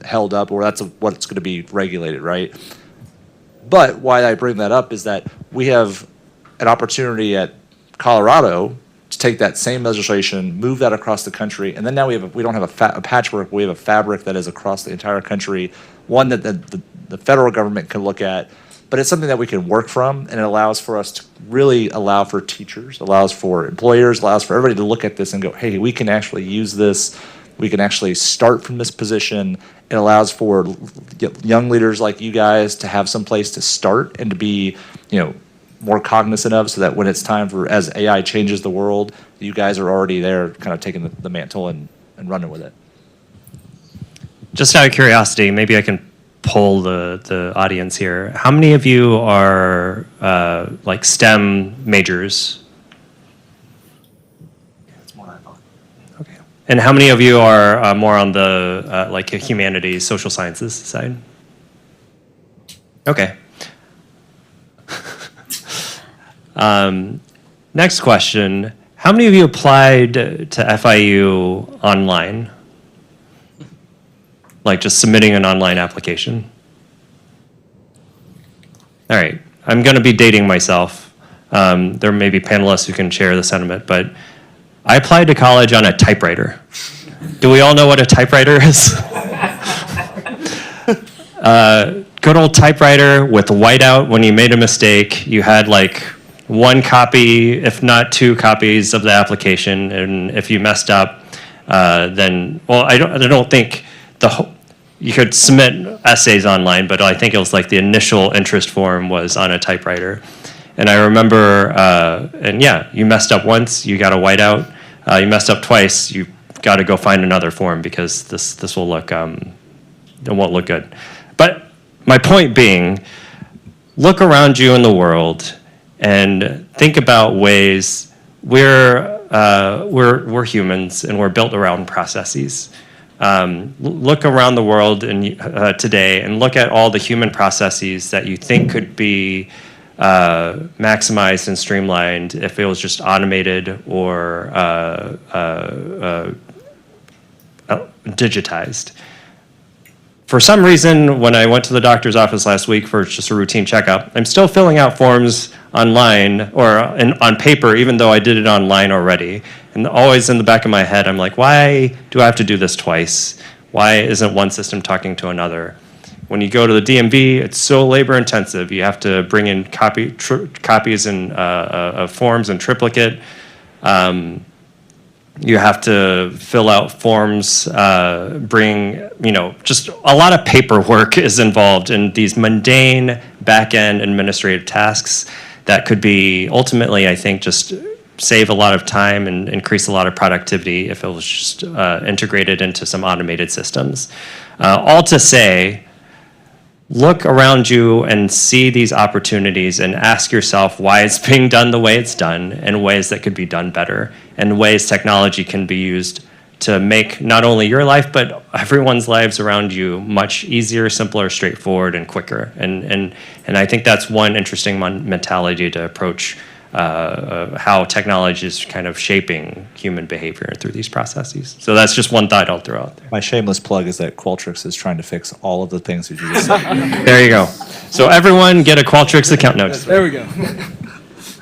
held up, or that's what's going to be regulated, right? But why I bring that up is that we have an opportunity at Colorado to take that same legislation, move that across the country, and then now we don't have a patchwork, we have a fabric that is across the entire country, one that the federal government can look at, but it's something that we can work from, and it allows for us to really allow for teachers, allows for employers, allows for everybody to look at this and go, hey, we can actually use this, we can actually start from this position. It allows for young leaders like you guys to have some place to start and to be, more cognizant of, so that when it's time for, as AI changes the world, you guys are already there kind of taking the mantle and running with it. Just out of curiosity, maybe I can poll the audience here. How many of you are like STEM majors? Okay. And how many of you are more on the like humanities, social sciences side? Okay. Next question. How many of you applied to FIU online? Like just submitting an online application? All right. I'm going to be dating myself. There may be panelists who can share the sentiment, but I applied to college on a typewriter. Do we all know what a typewriter is? Good old typewriter with whiteout. When you made a mistake, you had like one copy, if not two copies of the application, and if you messed up, then, well, I don't think you could submit essays online, but I think it was like the initial interest form was on a typewriter. And I remember, and yeah, you messed up once, you got a whiteout. You messed up twice, you got to go find another form because this will look, it won't look good. But my point being, look around you in the world and think about ways we're humans and we're built around processes. Look around the world today and look at all the human processes that you think could be maximized and streamlined if it was just automated or digitized. For some reason, when I went to the doctor's office last week for just a routine checkup, I'm still filling out forms online or on paper, even though I did it online already. And always in the back of my head, I'm like, why do I have to do this twice? Why isn't one system talking to another? When you go to the DMV, it's so labor intensive. You have to bring in copies and of forms in triplicate. You have to fill out forms, just a lot of paperwork is involved in these mundane back-end administrative tasks that could be ultimately, I think, just save a lot of time and increase a lot of productivity if it was just integrated into some automated systems. All to say, look around you and see these opportunities and ask yourself why it's being done the way it's done and ways that could be done better and ways technology can be used to make not only your life but everyone's lives around you much easier, simpler, straightforward, and quicker. And I think that's one interesting mentality to approach how technology is kind of shaping human behavior through these processes. So that's just one thought I'll throw out there. My shameless plug is that Qualtrics is trying to fix all of the things that you just said. There you go. So everyone get a Qualtrics account. No, just There we go.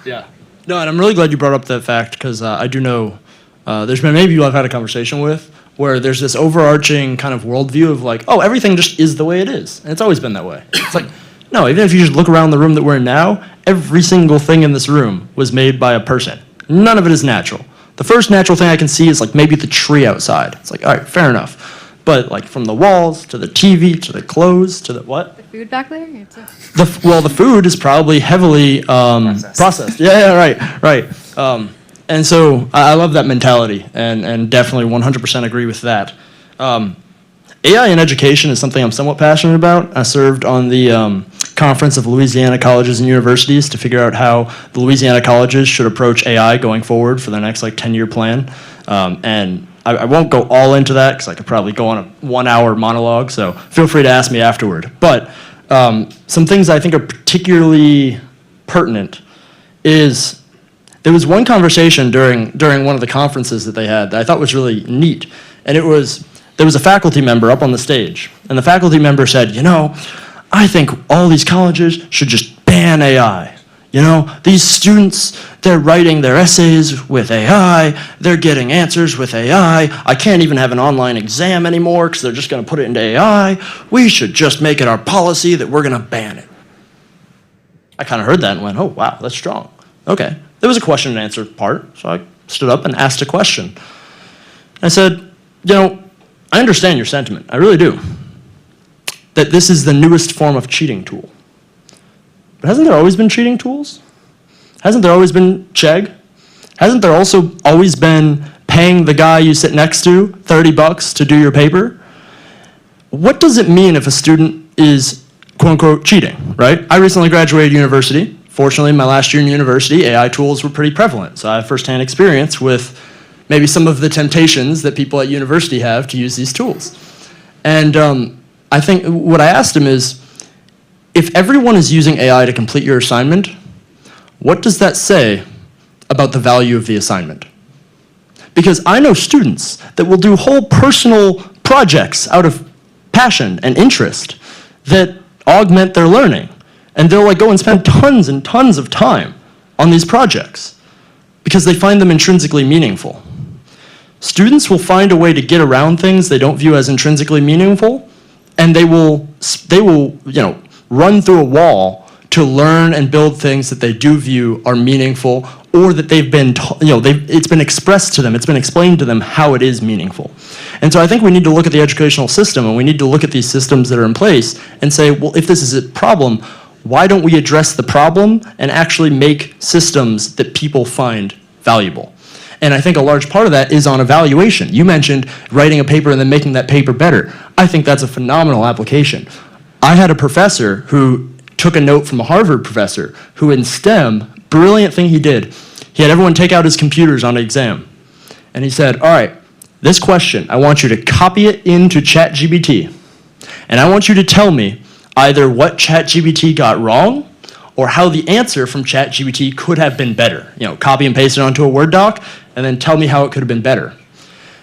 Yeah. No, and I'm really glad you brought up that fact because I do know there's been many people I've had a conversation with where there's this overarching kind of worldview of like, oh, everything just is the way it is. And it's always been that way. It's like, no, even if you just look around the room that we're in now, every single thing in this room was made by a person. None of it is natural. The first natural thing I can see is like maybe the tree outside. It's like, all right, fair enough. But like from the walls to the TV to the clothes to the what? The food back there? The food is probably heavily processed. Yeah, right. And so I love that mentality and definitely 100% agree with that. AI in education is something I'm somewhat passionate about. I served on the conference of Louisiana colleges and universities to figure out how the Louisiana colleges should approach AI going forward for their next 10-year plan. And I won't go all into that because I could probably go on a 1-hour monologue, so feel free to ask me afterward. But some things I think are particularly pertinent is there was one conversation during one of the conferences that they had that I thought was really neat, and there was a faculty member up on the stage, and the faculty member said, I think all these colleges should just ban AI. You know, these students, they're writing their essays with AI, they're getting answers with AI, I can't even have an online exam anymore because they're just going to put it into AI. We should just make it our policy that we're going to ban it. I kind of heard that and went, oh, wow, that's strong. Okay. There was a question and answer part, so I stood up and asked a question. I said, you know, I understand your sentiment, I really do, that this is the newest form of cheating tool. But hasn't there always been cheating tools? Hasn't there always been Chegg? Hasn't there also always been paying the guy you sit next to $30 to do your paper? What does it mean if a student is quote unquote cheating, right? I recently graduated university. Fortunately, my last year in university, AI tools were pretty prevalent. So I have firsthand experience with maybe some of the temptations that people at university have to use these tools. And I think what I asked him is, if everyone is using AI to complete your assignment, what does that say about the value of the assignment? Because I know students that will do whole personal projects out of passion and interest that augment their learning. And they'll like go and spend tons and tons of time on these projects because they find them intrinsically meaningful. Students will find a way to get around things they don't view as intrinsically meaningful, and they will run through a wall to learn and build things that they do view are meaningful, or that they've been, it's been expressed to them, it's been explained to them how it is meaningful. And so I think we need to look at the educational system, and we need to look at these systems that are in place and say, well, if this is a problem, why don't we address the problem and actually make systems that people find valuable? And I think a large part of that is on evaluation. You mentioned writing a paper and then making that paper better. I think that's a phenomenal application. I had a professor who took a note from a Harvard professor who in STEM, brilliant thing he did, he had everyone take out his computers on an exam. And he said, all right, this question, I want you to copy it into ChatGPT. And I want you to tell me either what ChatGPT got wrong or how the answer from ChatGPT could have been better. You know, copy and paste it onto a Word doc and then tell me how it could have been better.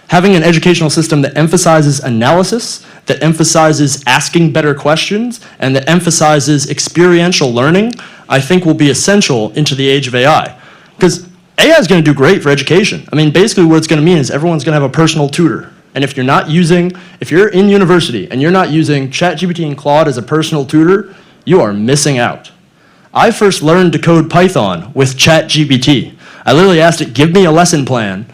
Having an educational system that emphasizes analysis, that emphasizes asking better questions, and that emphasizes experiential learning, I think will be essential into the age of AI. Because AI is going to do great for education. I mean, basically what it's going to mean is everyone's going to have a personal tutor. And if you're in university and you're not using ChatGPT and Claude as a personal tutor, you are missing out. I first learned to code Python with ChatGPT. I literally asked it, give me a lesson plan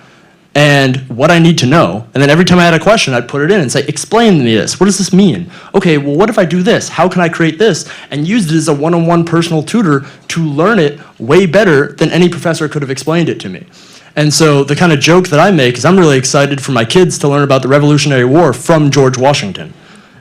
and what I need to know. And then every time I had a question, I'd put it in and say, explain to me this. What does this mean? Okay, well, what if I do this? How can I create this? And use it as a one-on-one personal tutor to learn it way better than any professor could have explained it to me. And so the kind of joke that I make is I'm really excited for my kids to learn about the Revolutionary War from George Washington,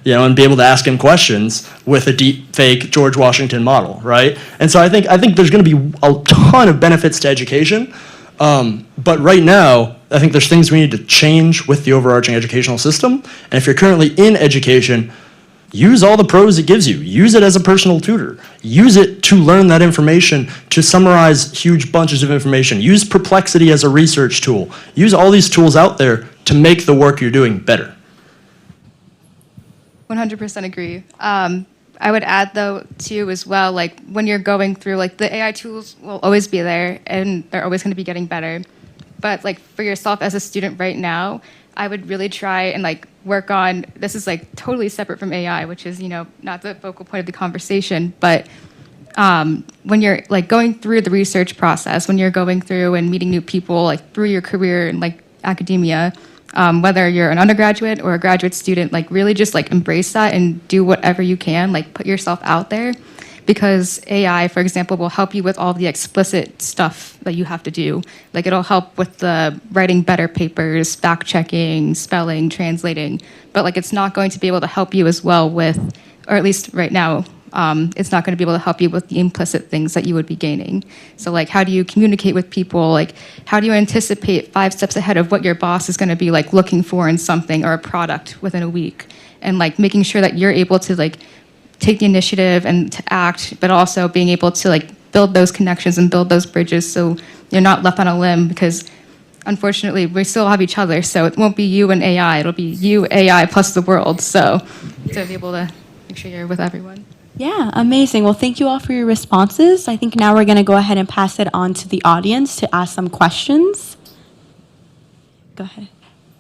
you know, and be able to ask him questions with a deep fake George Washington model, right? And so I think there's going to be a ton of benefits to education. But right now, I think there's things we need to change with the overarching educational system. And if you're currently in education, use all the pros it gives you. Use it as a personal tutor. Use it to learn that information, to summarize huge bunches of information. Use Perplexity as a research tool. Use all these tools out there to make the work you're doing better. 100% agree. I would add, though, too, as well, like, when you're going through, like, the AI tools will always be there, and they're always going to be getting better. But, like, for yourself as a student right now, I would really try and, like, work on, this is, like, totally separate from AI, which is, you know, not the focal point of the conversation, but when you're, like, going through the research process, when you're going through and meeting new people, like, through your career in, like, academia, whether you're an undergraduate or a graduate student, like really just like embrace that and do whatever you can, like put yourself out there, because AI, for example, will help you with all the explicit stuff that you have to do. Like it'll help with the writing better papers, fact checking, spelling, translating, but like it's not going to be able to help you as well with, or at least right now, it's not going to be able to help you with the implicit things that you would be gaining. So like, how do you communicate with people? Like, how do you anticipate 5 steps ahead of what your boss is going to be like looking for in something or a product within a week? And like making sure that you're able to like take the initiative and to act, but also being able to like build those connections and build those bridges so you're not left on a limb, because unfortunately we still have each other. So it won't be you and AI, it'll be you, AI plus the world. So to be able to make sure you're with everyone. Yeah, amazing. Well, thank you all for your responses. I think now we're going to go ahead and pass it on to the audience to ask some questions. Go ahead.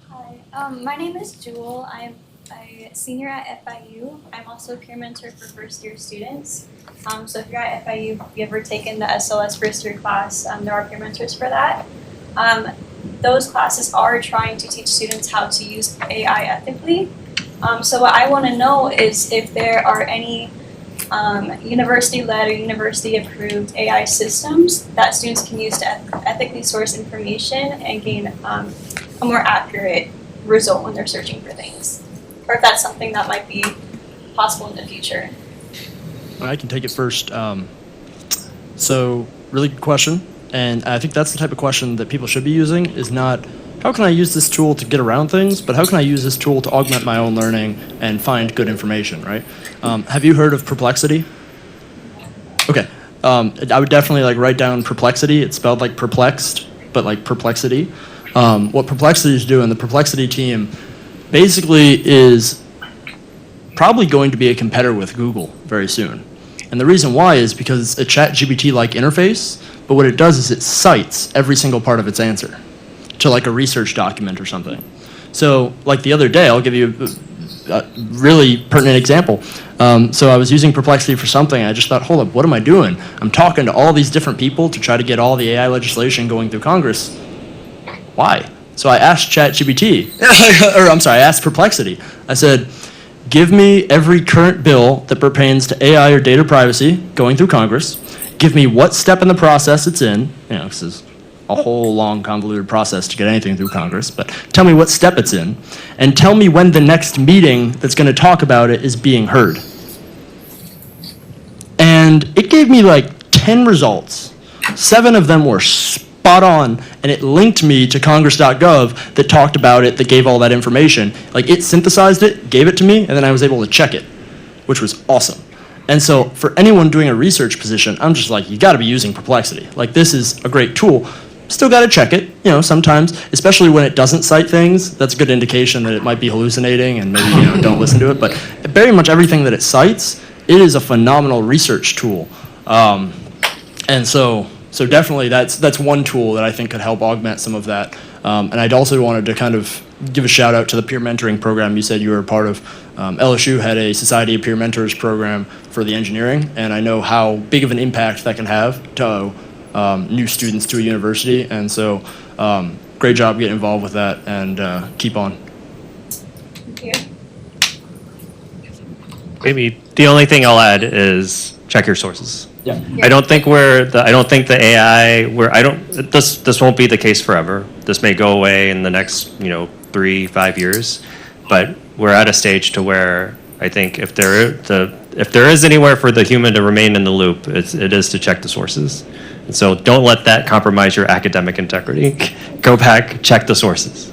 Hi, my name is Jewel. I'm a senior at FIU. I'm also a peer mentor for first-year students. So if you're at FIU, if you've ever taken the SLS first-year class, there are peer mentors for that. Those classes are trying to teach students how to use AI ethically. So what I want to know is if there are any university-led or university-approved AI systems that students can use to ethically source information and gain a more accurate result when they're searching for things, or if that's something that might be possible in the future. I can take it first. So, really good question. And I think that's the type of question that people should be using, is not, how can I use this tool to get around things, but how can I use this tool to augment my own learning and find good information, right? Have you heard of Perplexity? Okay. I would definitely write down Perplexity. It's spelled like perplexed, but like perplexity. What Perplexity is doing, the Perplexity team basically is probably going to be a competitor with Google very soon. And the reason why is because it's a ChatGPT-like interface, but what it does is it cites every single part of its answer to a research document or something. So the other day, I'll give you a really pertinent example. So I was using Perplexity for something, and I just thought, hold up, what am I doing? I'm talking to all these different people to try to get all the AI legislation going through Congress. Why? So I asked ChatGPT, I asked Perplexity. I said, give me every current bill that pertains to AI or data privacy going through Congress. Give me what step in the process it's in. This is a whole long convoluted process to get anything through Congress, but tell me what step it's in, and tell me when the next meeting that's going to talk about it is being heard. And it gave me 10 results. 7 of them were spot on, and it linked me to congress.gov that talked about it, that gave all that information. It synthesized it, gave it to me, and then I was able to check it, which was awesome. And so for anyone doing a research position, I'm just you got to be using Perplexity. This is a great tool. Still got to check it, sometimes, especially when it doesn't cite things. That's a good indication that it might be hallucinating, and maybe don't listen to it. But very much everything that it cites, it is a phenomenal research tool. And so definitely that's one tool that I think could help augment some of that. And I'd also wanted to kind of give a shout out to the peer mentoring program you said you were a part of. LSU had a Society of Peer Mentors program for the engineering, and I know how big of an impact that can have to new students to a university. And so great job getting involved with that, and keep on. Thank you. Maybe the only thing I'll add is check your sources. Yeah. I don't think the AI, this won't be the case forever. This may go away in the next 3-5 years, but we're at a stage to where I think if there is anywhere for the human to remain in the loop, it is to check the sources. And so don't let that compromise your academic integrity. Go back, check the sources.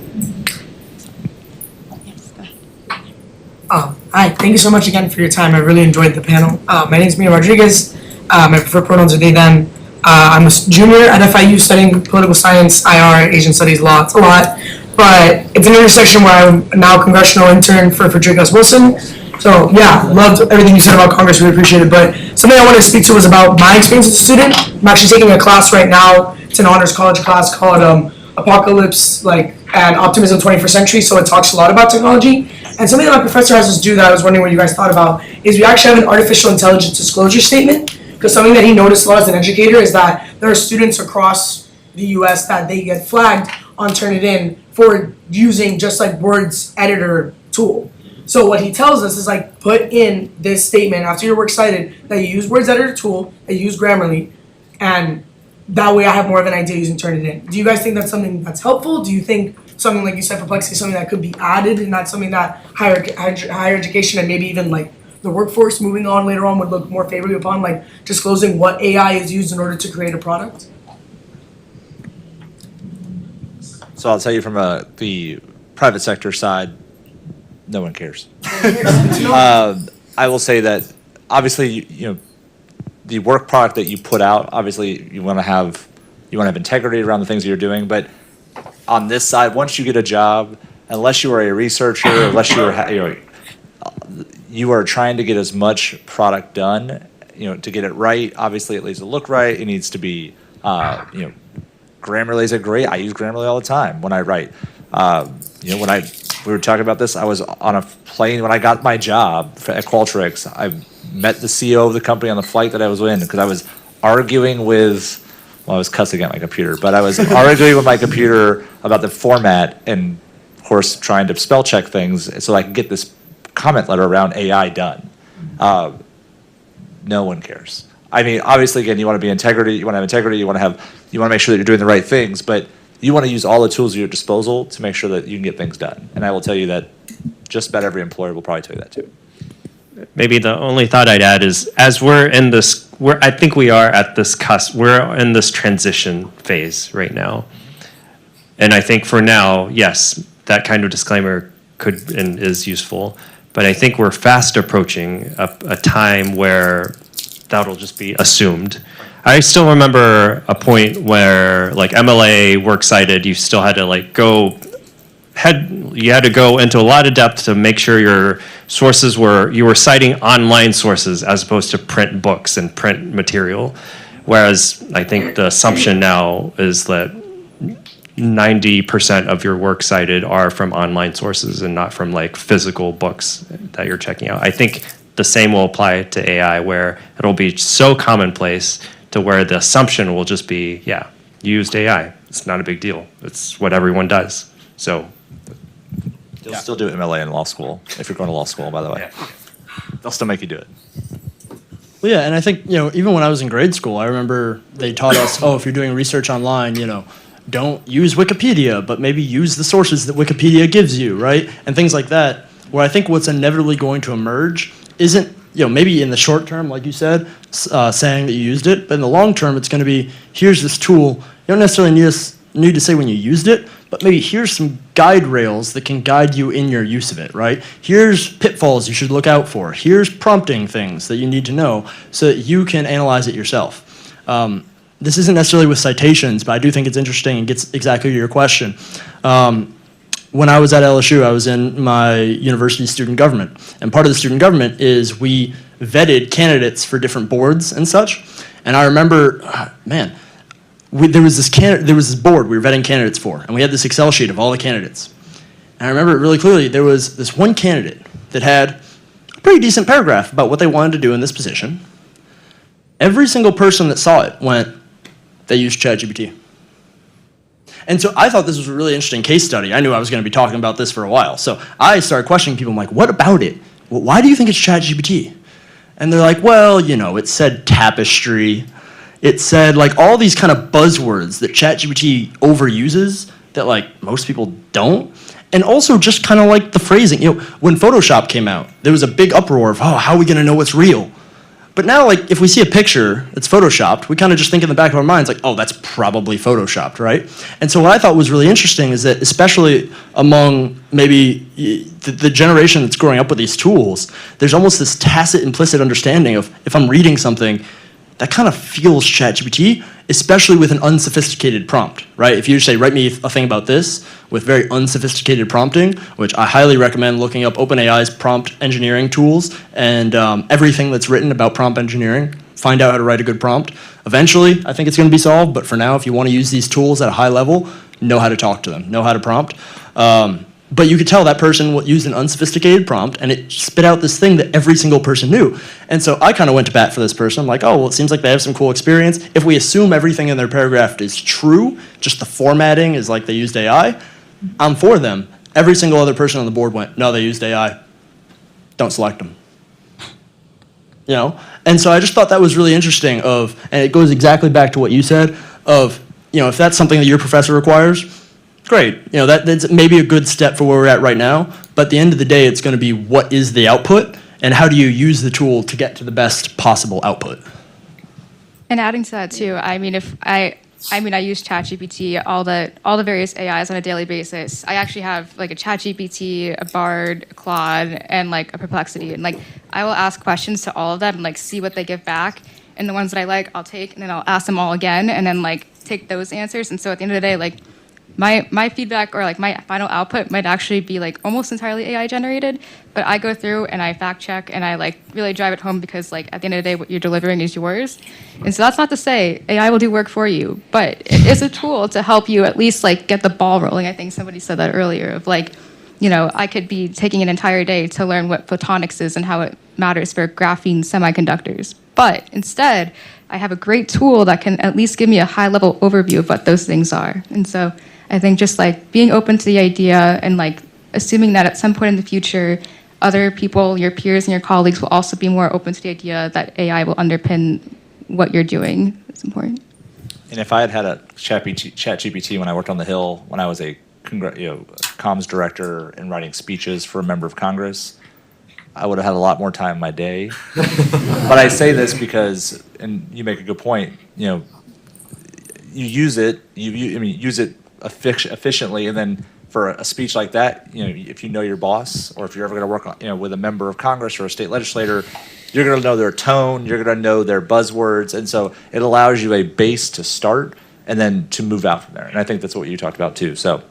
Yes, go ahead. Hi, thank you so much again for your time. I really enjoyed the panel. My name is Mia Rodriguez. My preferred pronouns are they, them. I'm a junior at FIU studying political science, IR, Asian studies, law. It's a lot, but it's an intersection where I'm now a congressional intern for Frederick S. Wilson. So yeah, loved everything you said about Congress, really appreciate it. But something I wanted to speak to was about my experience as a student. I'm actually taking a class right now. It's an honors college class called Apocalypse, and Optimism 21st Century. So it talks a lot about technology. And something that my professor has us do that I was wondering what you guys thought about is we actually have an artificial intelligence disclosure statement. Because something that he noticed a lot as an educator is that there are students across the US that they get flagged on Turnitin for using just Word's editor tool. So what he tells us is put in this statement after your works cited that you use Word's editor tool, that you use Grammarly, and that way I have more of an idea using Turnitin. Do you guys think that's something that's helpful? Do you think something like you said, Perplexity, is something that could be added and not something that higher education and maybe even the workforce moving on later on would look more favorably upon, disclosing what AI is used in order to create a product? So I'll tell you from the private sector side, no one cares. I will say that obviously, the work product that you put out, obviously you want to have integrity around the things that you're doing. But on this side, once you get a job, unless you are a researcher, unless you are trying to get as much product done, to get it right. Obviously, it needs to look right. It needs to be, Grammarly is great. I use Grammarly all the time when I write. When we were talking about this, I was on a plane when I got my job at Qualtrics. I met the CEO of the company on the flight that I was in because I was arguing with, I was cussing at my computer, but I was arguing with my computer about the format and, of course, trying to spell check things so I could get this comment letter around AI done. No one cares. I mean, obviously, again, you want to be integrity. You want to have integrity. You want to make sure that you're doing the right things, but you want to use all the tools at your disposal to make sure that you can get things done. And I will tell you that just about every employer will probably tell you that too. Maybe the only thought I'd add is, as we're in this, I think we are at this cusp. We're in this transition phase right now, and I think for now, yes, that kind of disclaimer could and is useful. But I think we're fast approaching a time where that'll just be assumed. I still remember a point where, like, MLA, works cited, you still had to you had to go into a lot of depth to make sure your sources you were citing online sources as opposed to print books and print material. Whereas I think the assumption now is that 90% of your works cited are from online sources and not from physical books that you're checking out. I think the same will apply to AI, where it'll be so commonplace to where the assumption will just be, yeah, you used AI. It's not a big deal. It's what everyone does. So They'll still do MLA in law school, if you're going to law school, by the way. Yeah. They'll still make you do it. Well, yeah, and I think, even when I was in grade school, I remember they taught us, if you're doing research online, don't use Wikipedia, but maybe use the sources that Wikipedia gives you, right? And things like that, where I think what's inevitably going to emerge isn't, maybe in the short term, like you said, saying that you used it, but in the long term, it's going to be, here's this tool. You don't necessarily need to say when you used it, but maybe here's some guide rails that can guide you in your use of it, right? Here's pitfalls you should look out for. Here's prompting things that you need to know so that you can analyze it yourself. This isn't necessarily with citations, but I do think it's interesting and gets exactly to your question. When I was at LSU, I was in my university student government. And part of the student government is we vetted candidates for different boards and such. And I remember, there was this board we were vetting candidates for, and we had this Excel sheet of all the candidates. And I remember it really clearly. There was this one candidate that had a pretty decent paragraph about what they wanted to do in this position. Every single person that saw it went, they used ChatGPT. And so I thought this was a really interesting case study. I knew I was going to be talking about this for a while. So I started questioning people. I'm like, what about it? Well, why do you think it's ChatGPT? And they're like, well, it said tapestry. It said all these kind of buzzwords that ChatGPT overuses that most people don't. And also just kind of the phrasing. When Photoshop came out, there was a big uproar of, how are we going to know what's real? But now, if we see a picture that's Photoshopped, we kind of just think in the back of our minds, that's probably Photoshopped, right? And so what I thought was really interesting is that, especially among maybe the generation that's growing up with these tools, there's almost this tacit, implicit understanding of, if I'm reading something, that kind of feels ChatGPT, especially with an unsophisticated prompt, right? If you say, write me a thing about this with very unsophisticated prompting, which I highly recommend looking up OpenAI's prompt engineering tools and everything that's written about prompt engineering, find out how to write a good prompt. Eventually, I think it's going to be solved, but for now, if you want to use these tools at a high level, know how to talk to them, know how to prompt. But you could tell that person used an unsophisticated prompt, and it spit out this thing that every single person knew. And so I kind of went to bat for this person. I'm like, it seems like they have some cool experience. If we assume everything in their paragraph is true, just the formatting is they used AI, I'm for them. Every single other person on the board went, no, they used AI. Don't select them. And so I just thought that was really interesting and it goes exactly back to what you said of, if that's something that your professor requires, great. That's maybe a good step for where we're at right now. But at the end of the day, it's going to be what is the output and how do you use the tool to get to the best possible output. And adding to that too, I use ChatGPT, all the various AIs on a daily basis. I actually have a ChatGPT, a Bard, a Claude, and a Perplexity. And I will ask questions to all of them and see what they give back. And the ones that I I'll take, and then I'll ask them all again, and then take those answers. And so at the end of the day, my feedback or like my final output might actually be like almost entirely AI generated, but I go through and I fact check and I like really drive it home because like at the end of the day, what you're delivering is yours. And so that's not to say AI will do work for you, but it is a tool to help you at least like get the ball rolling. I think somebody said that earlier of like, you know, I could be taking an entire day to learn what photonics is and how it matters for graphene semiconductors. But instead, I have a great tool that can at least give me a high-level overview of what those things are. And so I think just like being open to the idea and like assuming that at some point in the future, other people, your peers and your colleagues will also be more open to the idea that AI will underpin what you're doing is important. And if I had had a chat GPT when I worked on the Hill, when I was a comms director and writing speeches for a member of Congress, I would have had a lot more time in my day. But I say this because, and you make a good point, you know, you use it, use it efficiently, and then for a speech like that, you know, if you know your boss, or if you're ever going to work on, you know, with a member of Congress or a state legislator, you're going to know their tone, you're going to know their buzzwords, and so it allows you a base to start and then to move out from there. And I think that's what you talked about too. So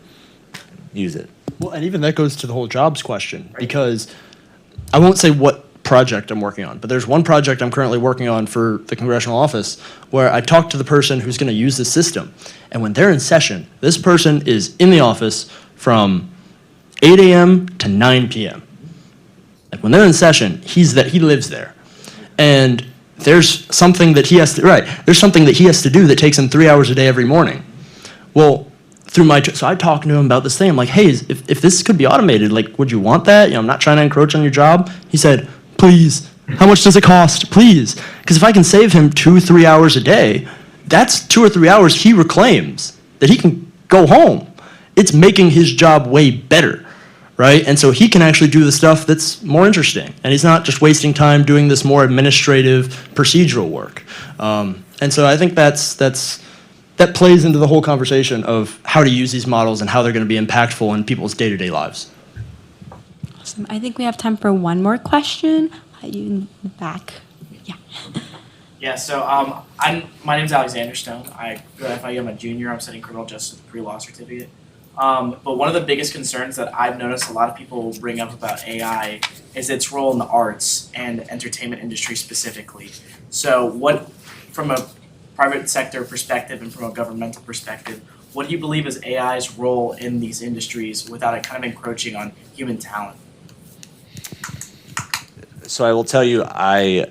use it. Well, and even that goes to the whole jobs question, because I won't say what project I'm working on, but there's one project I'm currently working on for the congressional office where I talk to the person who's going to use the system. And when they're in session, this person is in the office from 8 a.m. to 9 p.m. Like when they're in session, he lives there. And there's something that he has to do that takes him 3 hours a day every morning. Well, so I talked to him about this thing. I'm like, hey, if this could be automated, like, would you want that? You know, I'm not trying to encroach on your job. He said, please. How much does it cost? Please. Because if I can save him 2-3 hours a day, that's 2 or 3 hours he reclaims that he can go home. It's making his job way better, right? And so he can actually do the stuff that's more interesting. And he's not just wasting time doing this more administrative, procedural work. And so I think that plays into the whole conversation of how to use these models and how they're going to be impactful in people's day-to-day lives. Awesome. I think we have time for one more question. You in the back. Yeah. Yeah, so my name's Alexander Stone. I go to FIU. I'm a junior. I'm studying criminal justice with a pre-law certificate. But one of the biggest concerns that I've noticed a lot of people bring up about AI is its role in the arts and entertainment industry specifically. So what, from a private sector perspective and from a governmental perspective, what do you believe is AI's role in these industries without it kind of encroaching on human talent? So I will tell you, I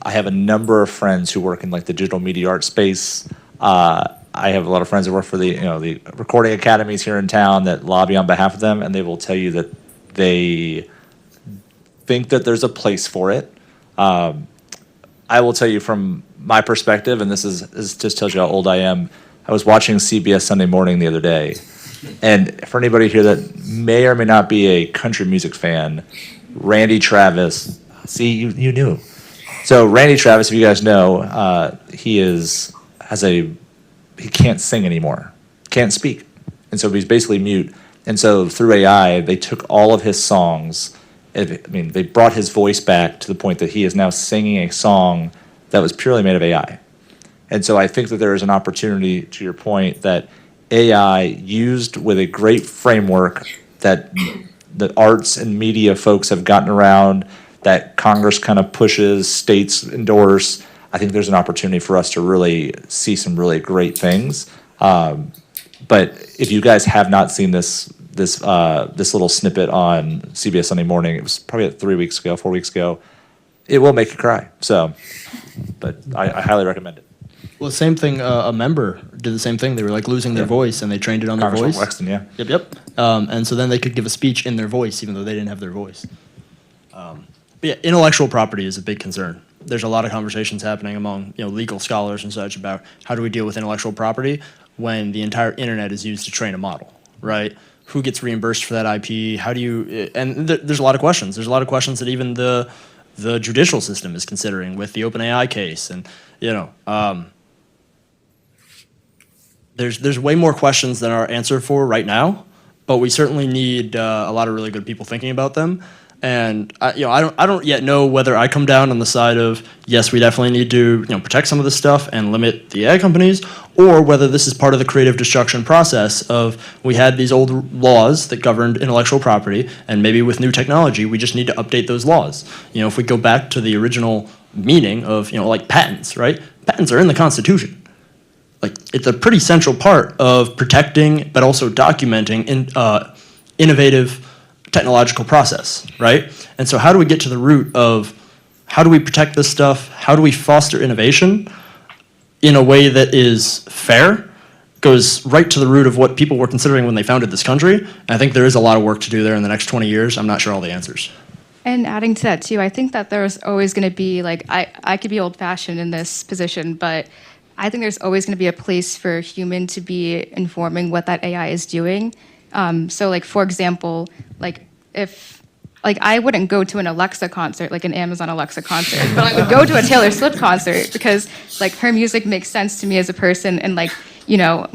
have a number of friends who work in like the digital media art space. I have a lot of friends that work for the recording academies here in town that lobby on behalf of them, and they will tell you that they think that there's a place for it. I will tell you from my perspective, and this just tells you how old I am. I was watching CBS Sunday Morning the other day, and for anybody here that may or may not be a country music fan, Randy Travis. See, you knew. So Randy Travis, if you guys know, he can't sing anymore, can't speak, and so he's basically mute. And so through AI, they took all of his songs. They brought his voice back to the point that he is now singing a song that was purely made of AI. And so I think that there is an opportunity, to your point, that AI used with a great framework that the arts and media folks have gotten around, that Congress kind of pushes, states endorse. I think there's an opportunity for us to really see some really great things. But if you guys have not seen this little snippet on CBS Sunday Morning, it was probably 4 weeks ago, it will make you cry. So, but I highly recommend it. Well, same thing, a member did the same thing. They were like losing their voice, and they trained it on their voice. Wexton, yeah. Yep. And so then they could give a speech in their voice, even though they didn't have their voice. But yeah, intellectual property is a big concern. There's a lot of conversations happening among legal scholars and such about how do we deal with intellectual property when the entire internet is used to train a model, right? Who gets reimbursed for that IP? How do you? And there's a lot of questions. There's a lot of questions that even the judicial system is considering with the OpenAI case, and there's way more questions than are answered for right now, but we certainly need a lot of really good people thinking about them. And I don't yet know whether I come down on the side of yes, we definitely need to protect some of this stuff and limit the AI companies, or whether this is part of the creative destruction process of we had these old laws that governed intellectual property, and maybe with new technology we just need to update those laws. If we go back to the original meaning of like patents, right? Patents are in the Constitution. Like it's a pretty central part of protecting, but also documenting innovative technological process, right? And so how do we get to the root of how do we protect this stuff? How do we foster innovation in a way that is fair? Goes right to the root of what people were considering when they founded this country. And I think there is a lot of work to do there in the next 20 years. I'm not sure all the answers. And adding to that too, I think that there's always going to be I could be old-fashioned in this position, but I think there's always going to be a place for human to be informing what that AI is doing. So for example, if I wouldn't go to an Alexa concert, like an Amazon Alexa concert, but I would go to a Taylor Swift concert because her music makes sense to me as a person, and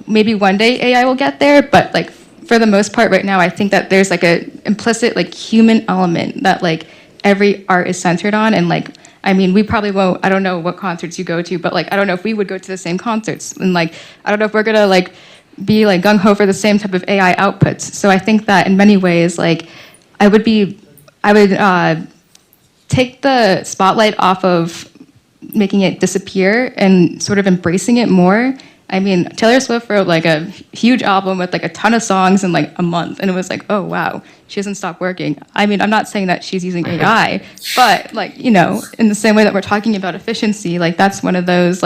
maybe one day AI will get there, but for the most part right now, I think that there's a implicit human element that every art is centered on, and we probably won't. I don't know what concerts you go to, but I don't know if we would go to the same concerts, and I don't know if we're gonna be gung ho for the same type of AI outputs. So I think that in many ways, I would take the spotlight off of making it disappear and sort of embracing it more. Taylor Swift wrote a huge album with a ton of songs in a month, and it was oh wow, she hasn't stopped working. I'm not saying that she's using AI, but in the same way that we're talking about efficiency, that's one of those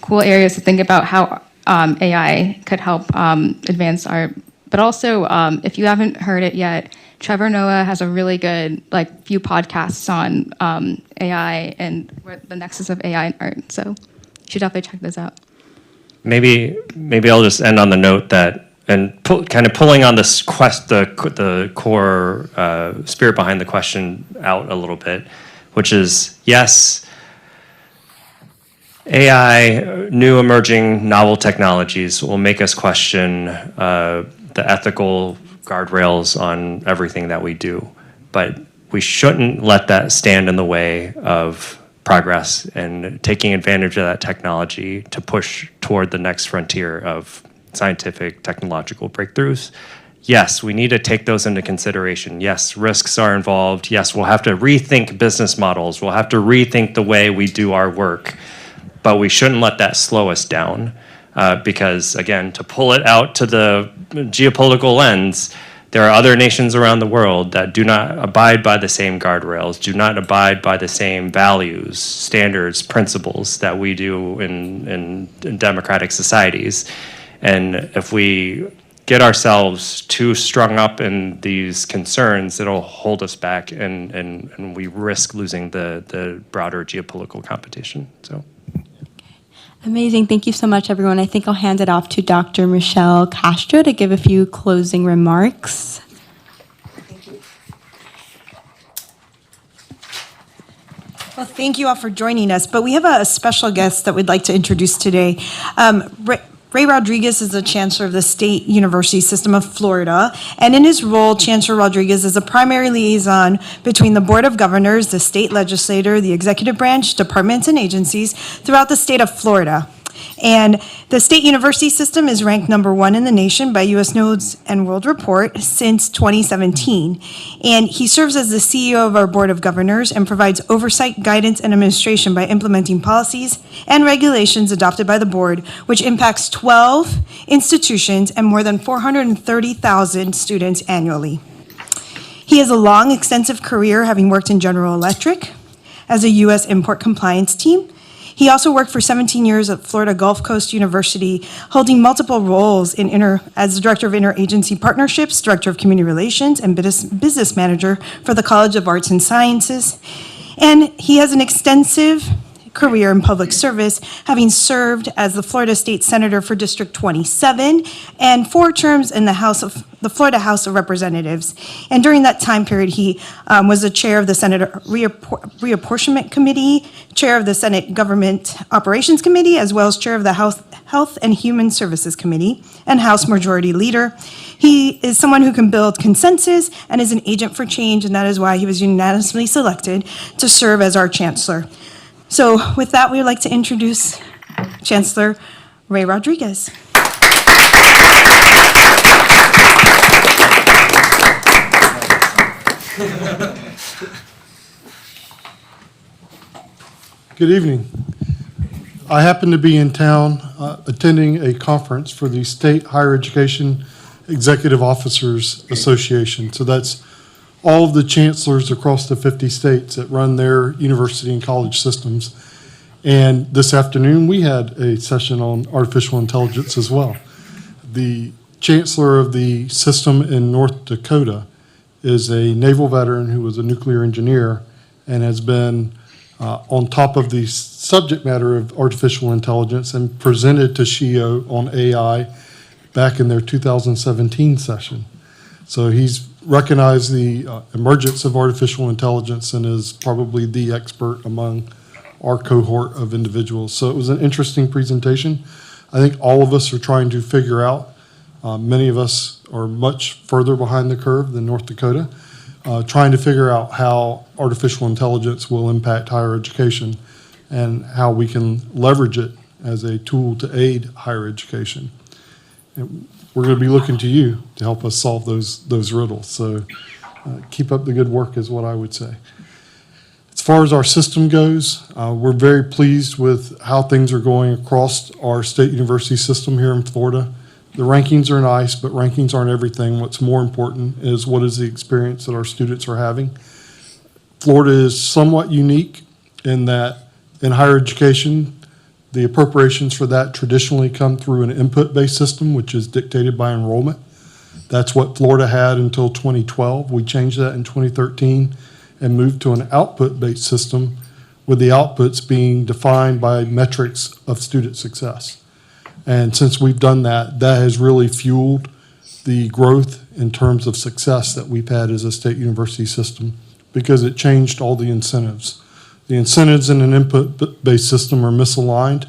cool areas to think about how AI could help advance art. But also, if you haven't heard it yet, Trevor Noah has a really good few podcasts on AI and the nexus of AI and art. So you should definitely check those out. Maybe I'll just end on the note that, and kind of pulling on this the core spirit behind the question out a little bit, which is yes, AI, new emerging novel technologies will make us question the ethical guardrails on everything that we do, but we shouldn't let that stand in the way of progress and taking advantage of that technology to push toward the next frontier of scientific technological breakthroughs. Yes, we need to take those into consideration. Yes, risks are involved. Yes, we'll have to rethink business models. We'll have to rethink the way we do our work, but we shouldn't let that slow us down because, again, to pull it out to the geopolitical lens, there are other nations around the world that do not abide by the same guardrails, do not abide by the same values, standards, principles that we do in democratic societies. And if we get ourselves too strung up in these concerns, it'll hold us back and we risk losing the broader geopolitical competition. So. Amazing. Thank you so much, everyone. I think I'll hand it off to Dr. Michelle Castro to give a few closing remarks. Thank you. Well, thank you all for joining us, but we have a special guest that we'd like to introduce today. Ray Rodriguez is the Chancellor of the State University System of Florida, and in his role, Chancellor Rodriguez is a primary liaison between the Board of Governors, the state legislature, the executive branch, departments, and agencies throughout the state of Florida. And the State University System is ranked #1 in the nation by U.S. News and World Report since 2017. And he serves as the CEO of our Board of Governors and provides oversight, guidance, and administration by implementing policies and regulations adopted by the board, which impacts 12 institutions and more than 430,000 students annually. He has a long, extensive career, having worked in General Electric as a U.S. import compliance team. He also worked for 17 years at Florida Gulf Coast University, holding multiple roles as the Director of Interagency Partnerships, Director of Community Relations, and Business Manager for the College of Arts and Sciences. And he has an extensive career in public service, having served as the Florida State Senator for District 27 and 4 terms in the Florida House of Representatives. And during that time period, he was the chair of the Senate Reapportionment Committee, chair of the Senate Government Operations Committee, as well as chair of the Health and Human Services Committee and House Majority Leader. He is someone who can build consensus and is an agent for change, and that is why he was unanimously selected to serve as our chancellor. So with that, we would like to introduce Chancellor Ray Rodriguez. Good evening. I happen to be in town attending a conference for the State Higher Education Executive Officers Association. So that's all of the chancellors across the 50 states that run their university and college systems. And this afternoon, we had a session on artificial intelligence as well. The chancellor of the system in North Dakota is a naval veteran who was a nuclear engineer and has been on top of the subject matter of artificial intelligence and presented to SHIO on AI back in their 2017 session. So he's recognized the emergence of artificial intelligence and is probably the expert among our cohort of individuals. So it was an interesting presentation. I think all of us are trying to figure out, many of us are much further behind the curve than North Dakota, trying to figure out how artificial intelligence will impact higher education and how we can leverage it as a tool to aid higher education. And we're going to be looking to you to help us solve those riddles. So keep up the good work is what I would say. As far as our system goes, we're very pleased with how things are going across our state university system here in Florida. The rankings are nice, but rankings aren't everything. What's more important is what is the experience that our students are having. Florida is somewhat unique in that in higher education, the appropriations for that traditionally come through an input-based system, which is dictated by enrollment. That's what Florida had until 2012. We changed that in 2013 and moved to an output-based system, with the outputs being defined by metrics of student success. And since we've done that, that has really fueled the growth in terms of success that we've had as a state university system, because it changed all the incentives. The incentives in an input-based system are misaligned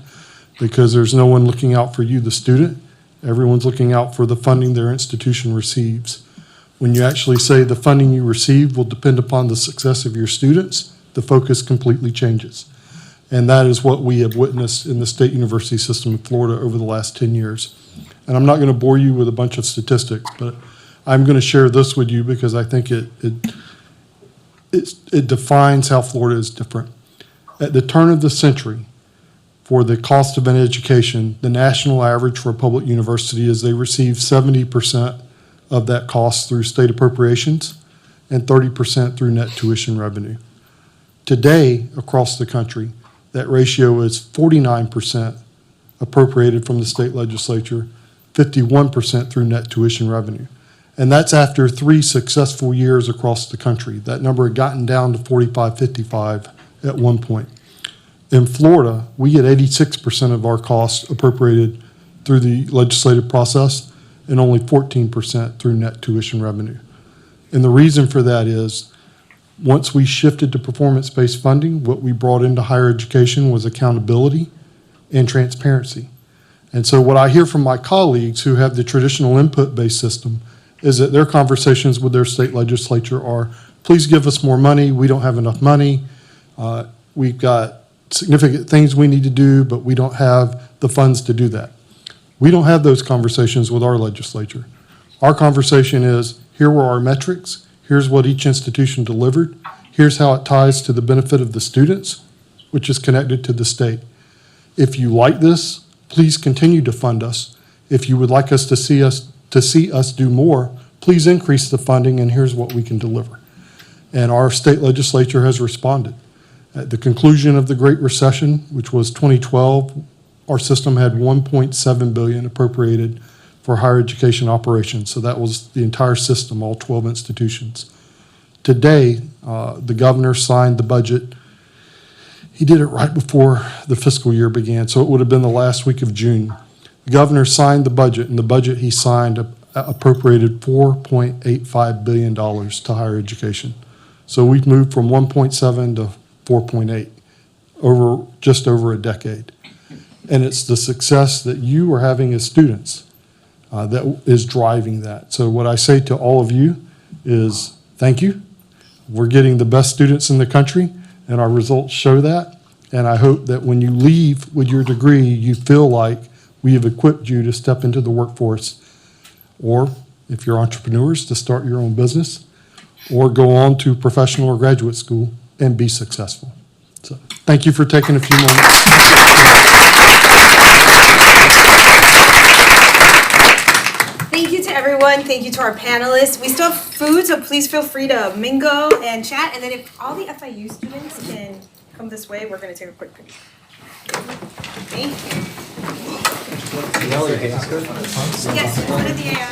because there's no one looking out for you, the student. Everyone's looking out for the funding their institution receives. When you actually say the funding you receive will depend upon the success of your students, the focus completely changes. And that is what we have witnessed in the state university system in Florida over the last 10 years. And I'm not going to bore you with a bunch of statistics, but I'm going to share this with you because I think it defines how Florida is different. At the turn of the century, for the cost of an education, the national average for a public university is they receive 70% of that cost through state appropriations and 30% through net tuition revenue. Today, across the country, that ratio is 49% appropriated from the state legislature, 51% through net tuition revenue. And that's after 3 successful years across the country. That number had gotten down to 45, 55 at one point. In Florida, we get 86% of our costs appropriated through the legislative process and only 14% through net tuition revenue. And the reason for that is once we shifted to performance-based funding, what we brought into higher education was accountability and transparency. And so what I hear from my colleagues who have the traditional input-based system is that their conversations with their state legislature are, please give us more money, we don't have enough money, we've got significant things we need to do, but we don't have the funds to do that. We don't have those conversations with our legislature. Our conversation is, here were our metrics, here's what each institution delivered, here's how it ties to the benefit of the students, which is connected to the state. If you like this, please continue to fund us. If you would like us to see us do more, please increase the funding, and here's what we can deliver. And our state legislature has responded. At the conclusion of the Great Recession, which was 2012, our system had $1.7 billion appropriated for higher education operations. So that was the entire system, all 12 institutions. Today, the governor signed the budget. He did it right before the fiscal year began, so it would have been the last week of June. The governor signed the budget, and the budget he signed appropriated $4.85 billion to higher education. So we've moved from 1.7 to 4.8 over just over a decade. And it's the success that you are having as students that is driving that. So what I say to all of you is thank you. We're getting the best students in the country, and our results show that. And I hope that when you leave with your degree, you feel like we have equipped you to step into the workforce, or if you're entrepreneurs, to start your own business, or go on to professional or graduate school and be successful. So thank you for taking a few moments. Thank you to everyone. Thank you to our panelists. We still have food, so please feel free to mingle and chat. And then if all the FIU students can come this way, we're going to take a quick picture. Thank you. Yes, what did the AI?